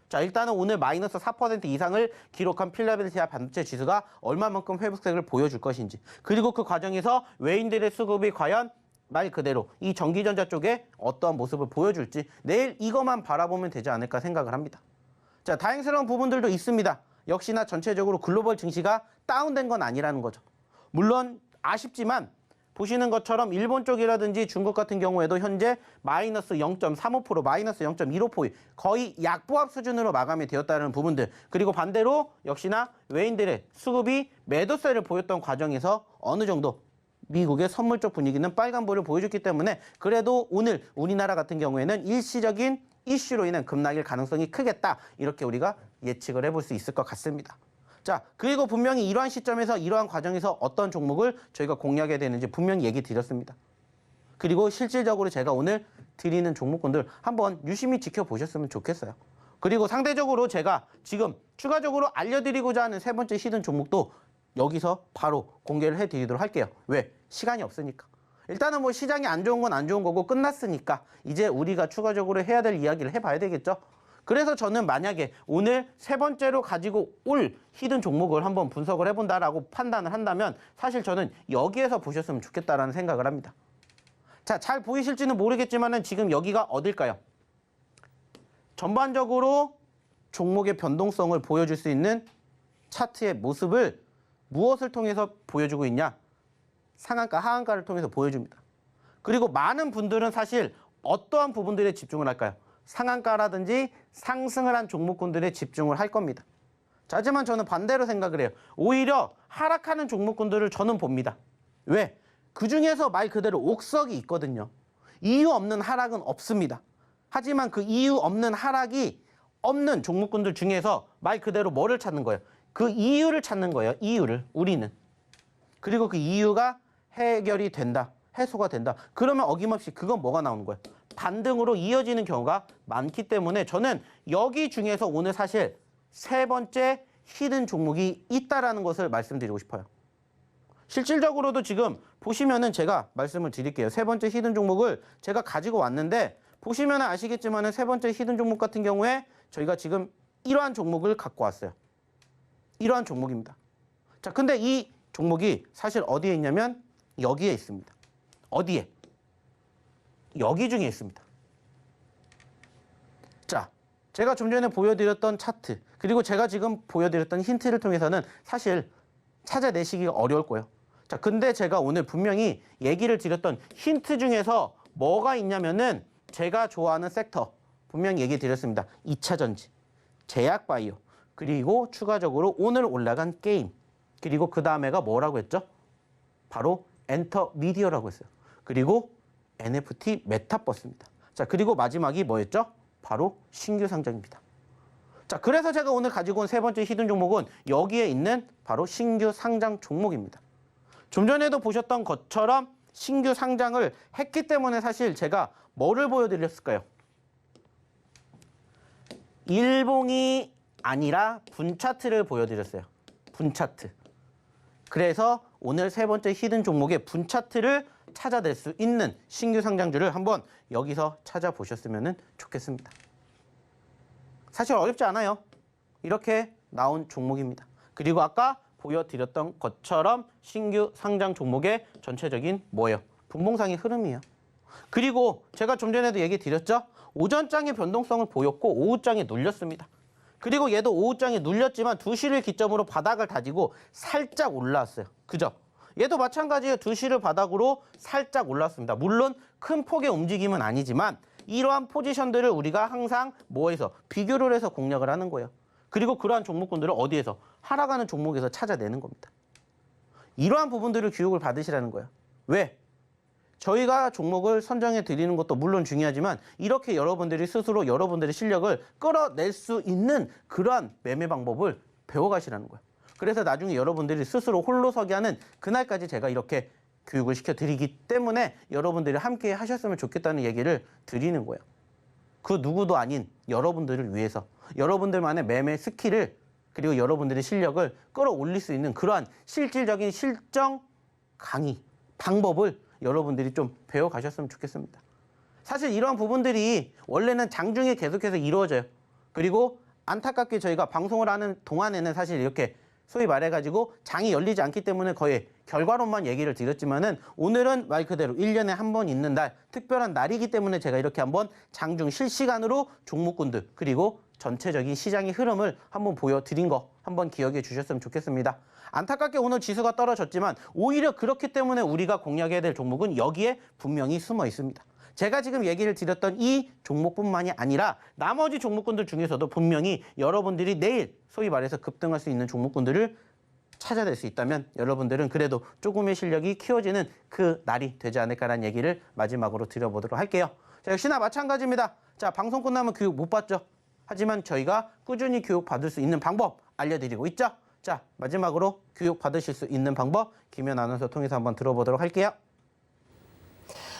자, 일단은 오늘 마이너스 4% 이상을 기록한 필라델피아 반도체 지수가 얼마만큼 회복세를 보여줄 것인지, 그리고 그 과정에서 외인들의 수급이 과연 말 그대로 이 전기전자 쪽에 어떠한 모습을 보여줄지 내일 이것만 바라보면 되지 않을까 생각을 합니다. 자, 다행스러운 부분들도 있습니다. 역시나 전체적으로 글로벌 증시가 다운된 건 아니라는 거죠. 물론 아쉽지만 보시는 것처럼 일본 쪽이라든지 중국 같은 경우에도 현재 마이너스 0.35%, 마이너스 0.15% 거의 약보합 수준으로 마감이 되었다는 부분들, 그리고 반대로 역시나 외인들의 수급이 매도세를 보였던 과정에서 어느 정도 미국의 선물 쪽 분위기는 빨간불을 보여줬기 때문에 그래도 오늘 우리나라 같은 경우에는 일시적인 이슈로 인한 급락일 가능성이 크겠다, 이렇게 우리가 예측을 해볼 수 있을 것 같습니다. 자, 그리고 분명히 이러한 시점에서 이러한 과정에서 어떤 종목을 저희가 공략해야 되는지 분명히 얘기 드렸습니다. 그리고 실질적으로 제가 오늘 드리는 종목군들 한번 유심히 지켜보셨으면 좋겠어요. 그리고 상대적으로 제가 지금 추가적으로 알려드리고자 하는 세 번째 히든 종목도 여기서 바로 공개를 해드리도록 할게요. 왜? 시간이 없으니까. 일단은 시장이 안 좋은 건 안 좋은 거고 끝났으니까 이제 우리가 추가적으로 해야 될 이야기를 해봐야 되겠죠. 그래서 저는 만약에 오늘 세 번째로 가지고 올 히든 종목을 한번 분석을 해본다라고 판단을 한다면 사실 저는 여기에서 보셨으면 좋겠다라는 생각을 합니다. 자, 잘 보이실지는 모르겠지만은 지금 여기가 어딜까요? 전반적으로 종목의 변동성을 보여줄 수 있는 차트의 모습을 무엇을 통해서 보여주고 있냐? 상한가, 하한가를 통해서 보여줍니다. 그리고 많은 분들은 사실 어떠한 부분들에 집중을 할까요? 상한가라든지 상승을 한 종목군들에 집중을 할 겁니다. 자, 하지만 저는 반대로 생각을 해요. 오히려 하락하는 종목군들을 저는 봅니다. 왜? 그 중에서 말 그대로 옥석이 있거든요. 이유 없는 하락은 없습니다. 하지만 그 이유 없는 하락이 없는 종목군들 중에서 말 그대로 뭐를 찾는 거예요? 그 이유를 찾는 거예요. 이유를, 우리는. 그리고 그 이유가 해결이 된다, 해소가 된다. 그러면 어김없이 그건 뭐가 나오는 거예요? 반등으로 이어지는 경우가 많기 때문에 저는 여기 중에서 오늘 사실 세 번째 히든 종목이 있다라는 것을 말씀드리고 싶어요. 실질적으로도 지금 보시면은 제가 말씀을 드릴게요. 세 번째 히든 종목을 제가 가지고 왔는데 보시면은 아시겠지만은 세 번째 히든 종목 같은 경우에 저희가 지금 이러한 종목을 갖고 왔어요. 이러한 종목입니다. 자, 근데 이 종목이 사실 어디에 있냐면 여기에 있습니다. 어디에? 여기 중에 있습니다. 자, 제가 좀 전에 보여드렸던 차트, 그리고 제가 지금 보여드렸던 힌트를 통해서는 사실 찾아내시기가 어려울 거예요. 자, 근데 제가 오늘 분명히 얘기를 드렸던 힌트 중에서 뭐가 있냐면은 제가 좋아하는 섹터 분명히 얘기 드렸습니다. 2차 전지, 제약바이오, 그리고 추가적으로 오늘 올라간 게임, 그리고 그 다음에가 뭐라고 했죠? 바로 엔터 미디어라고 했어요. 그리고 NFT 메타버스입니다. 자, 그리고 마지막이 뭐였죠? 바로 신규 상장입니다. 자, 그래서 제가 오늘 가지고 온 세 번째 히든 종목은 여기에 있는 바로 신규 상장 종목입니다. 좀 전에도 보셨던 것처럼 신규 상장을 했기 때문에 사실 제가 뭐를 보여드렸을까요? 일봉이 아니라 분차트를 보여드렸어요. 분차트. 그래서 오늘 세 번째 히든 종목의 분차트를 찾아낼 수 있는 신규 상장주를 한번 여기서 찾아보셨으면 좋겠습니다. 사실 어렵지 않아요. 이렇게 나온 종목입니다. 그리고 아까 보여드렸던 것처럼 신규 상장 종목의 전체적인 뭐예요? 분봉상의 흐름이에요. 그리고 제가 좀 전에도 얘기 드렸죠? 오전장의 변동성을 보였고 오후장에 눌렸습니다. 그리고 얘도 오후장에 눌렸지만 2시를 기점으로 바닥을 다지고 살짝 올라왔어요. 그죠? 얘도 마찬가지예요. 2시를 바닥으로 살짝 올라왔습니다. 물론 큰 폭의 움직임은 아니지만 이러한 포지션들을 우리가 항상 뭐에서 비교를 해서 공략을 하는 거예요. 그리고 그러한 종목군들을 어디에서? 하락하는 종목에서 찾아내는 겁니다. 이러한 부분들을 교육을 받으시라는 거예요. 왜? 저희가 종목을 선정해 드리는 것도 물론 중요하지만 이렇게 여러분들이 스스로 여러분들의 실력을 끌어낼 수 있는 그러한 매매 방법을 배워가시라는 거예요. 그래서 나중에 여러분들이 스스로 홀로 서게 하는 그날까지 제가 이렇게 교육을 시켜드리기 때문에 여러분들이 함께 하셨으면 좋겠다는 얘기를 드리는 거예요. 그 누구도 아닌 여러분들을 위해서 여러분들만의 매매 스킬을 그리고 여러분들의 실력을 끌어올릴 수 있는 그러한 실질적인 실정 강의 방법을 여러분들이 좀 배워가셨으면 좋겠습니다. 사실 이러한 부분들이 원래는 장중에 계속해서 이루어져요. 그리고 안타깝게 저희가 방송을 하는 동안에는 사실 이렇게 소위 말해가지고 장이 열리지 않기 때문에 거의 결과론만 얘기를 드렸지만은 오늘은 말 그대로 1년에 한 번 있는 날, 특별한 날이기 때문에 제가 이렇게 한번 장중 실시간으로 종목군들 그리고 전체적인 시장의 흐름을 한번 보여드린 거 한번 기억해 주셨으면 좋겠습니다. 안타깝게 오늘 지수가 떨어졌지만 오히려 그렇기 때문에 우리가 공략해야 될 종목은 여기에 분명히 숨어 있습니다. 제가 지금 얘기를 드렸던 이 종목뿐만이 아니라 나머지 종목군들 중에서도 분명히 여러분들이 내일 소위 말해서 급등할 수 있는 종목군들을 찾아낼 수 있다면 여러분들은 그래도 조금의 실력이 키워지는 그 날이 되지 않을까라는 얘기를 마지막으로 드려보도록 할게요. 자, 역시나 마찬가지입니다. 자, 방송 끝나면 교육 못 받죠. 하지만 저희가 꾸준히 교육 받을 수 있는 방법 알려드리고 있죠. 자, 마지막으로 교육 받으실 수 있는 방법 김연 아나운서 통해서 한번 들어보도록 할게요.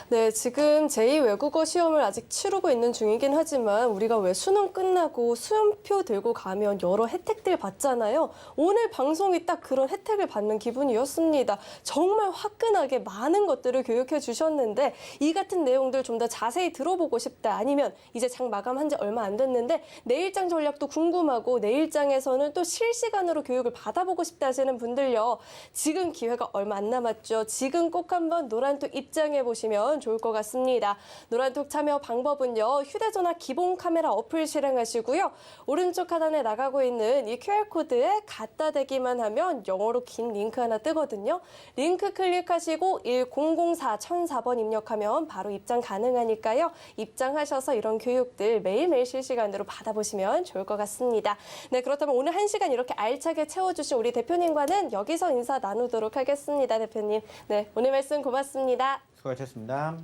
네, 지금 제2외국어 시험을 아직 치르고 있는 중이긴 하지만 우리가 왜 수능 끝나고 수험표 들고 가면 여러 혜택들 받잖아요. 오늘 방송이 딱 그런 혜택을 받는 기분이었습니다. 정말 화끈하게 많은 것들을 교육해 주셨는데 이 같은 내용들 좀 더 자세히 들어보고 싶다. 아니면 이제 장 마감한 지 얼마 안 됐는데 내일장 전략도 궁금하고 내일장에서는 또 실시간으로 교육을 받아보고 싶다 하시는 분들요. 지금 기회가 얼마 안 남았죠. 지금 꼭 한번 노란톡 입장해 보시면 좋을 것 같습니다. 노란톡 참여 방법은요. 휴대전화 기본 카메라 어플 실행하시고요. 오른쪽 하단에 나가고 있는 이 QR코드에 갖다 대기만 하면 영어로 긴 링크 하나 뜨거든요. 링크 클릭하시고 1004-1004번 입력하면 바로 입장 가능하니까요. 입장하셔서 이런 교육들 매일매일 실시간으로 받아보시면 좋을 것 같습니다. 네, 그렇다면 오늘 1시간 이렇게 알차게 채워주신 우리 대표님과는 여기서 인사 나누도록 하겠습니다. 대표님. 네, 오늘 말씀 고맙습니다. 수고하셨습니다.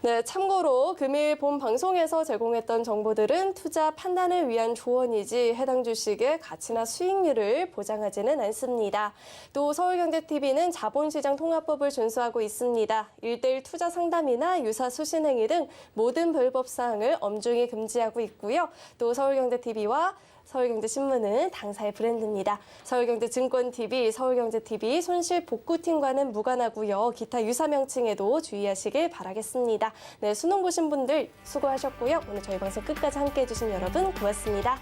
네, 참고로 금일 본 방송에서 제공했던 정보들은 투자 판단을 위한 조언이지 해당 주식의 가치나 수익률을 보장하지는 않습니다. 또 서울경제TV는 자본시장 통합법을 준수하고 있습니다. 1:1 투자 상담이나 유사 수신행위 등 모든 불법 사항을 엄중히 금지하고 있고요. 또 서울경제TV와 서울경제신문은 당사의 브랜드입니다. 서울경제증권TV, 서울경제TV 손실복구팀과는 무관하고요. 기타 유사 명칭에도 주의하시길 바라겠습니다. 네, 수능 보신 분들 수고하셨고요. 오늘 저희 방송 끝까지 함께해 주신 여러분 고맙습니다.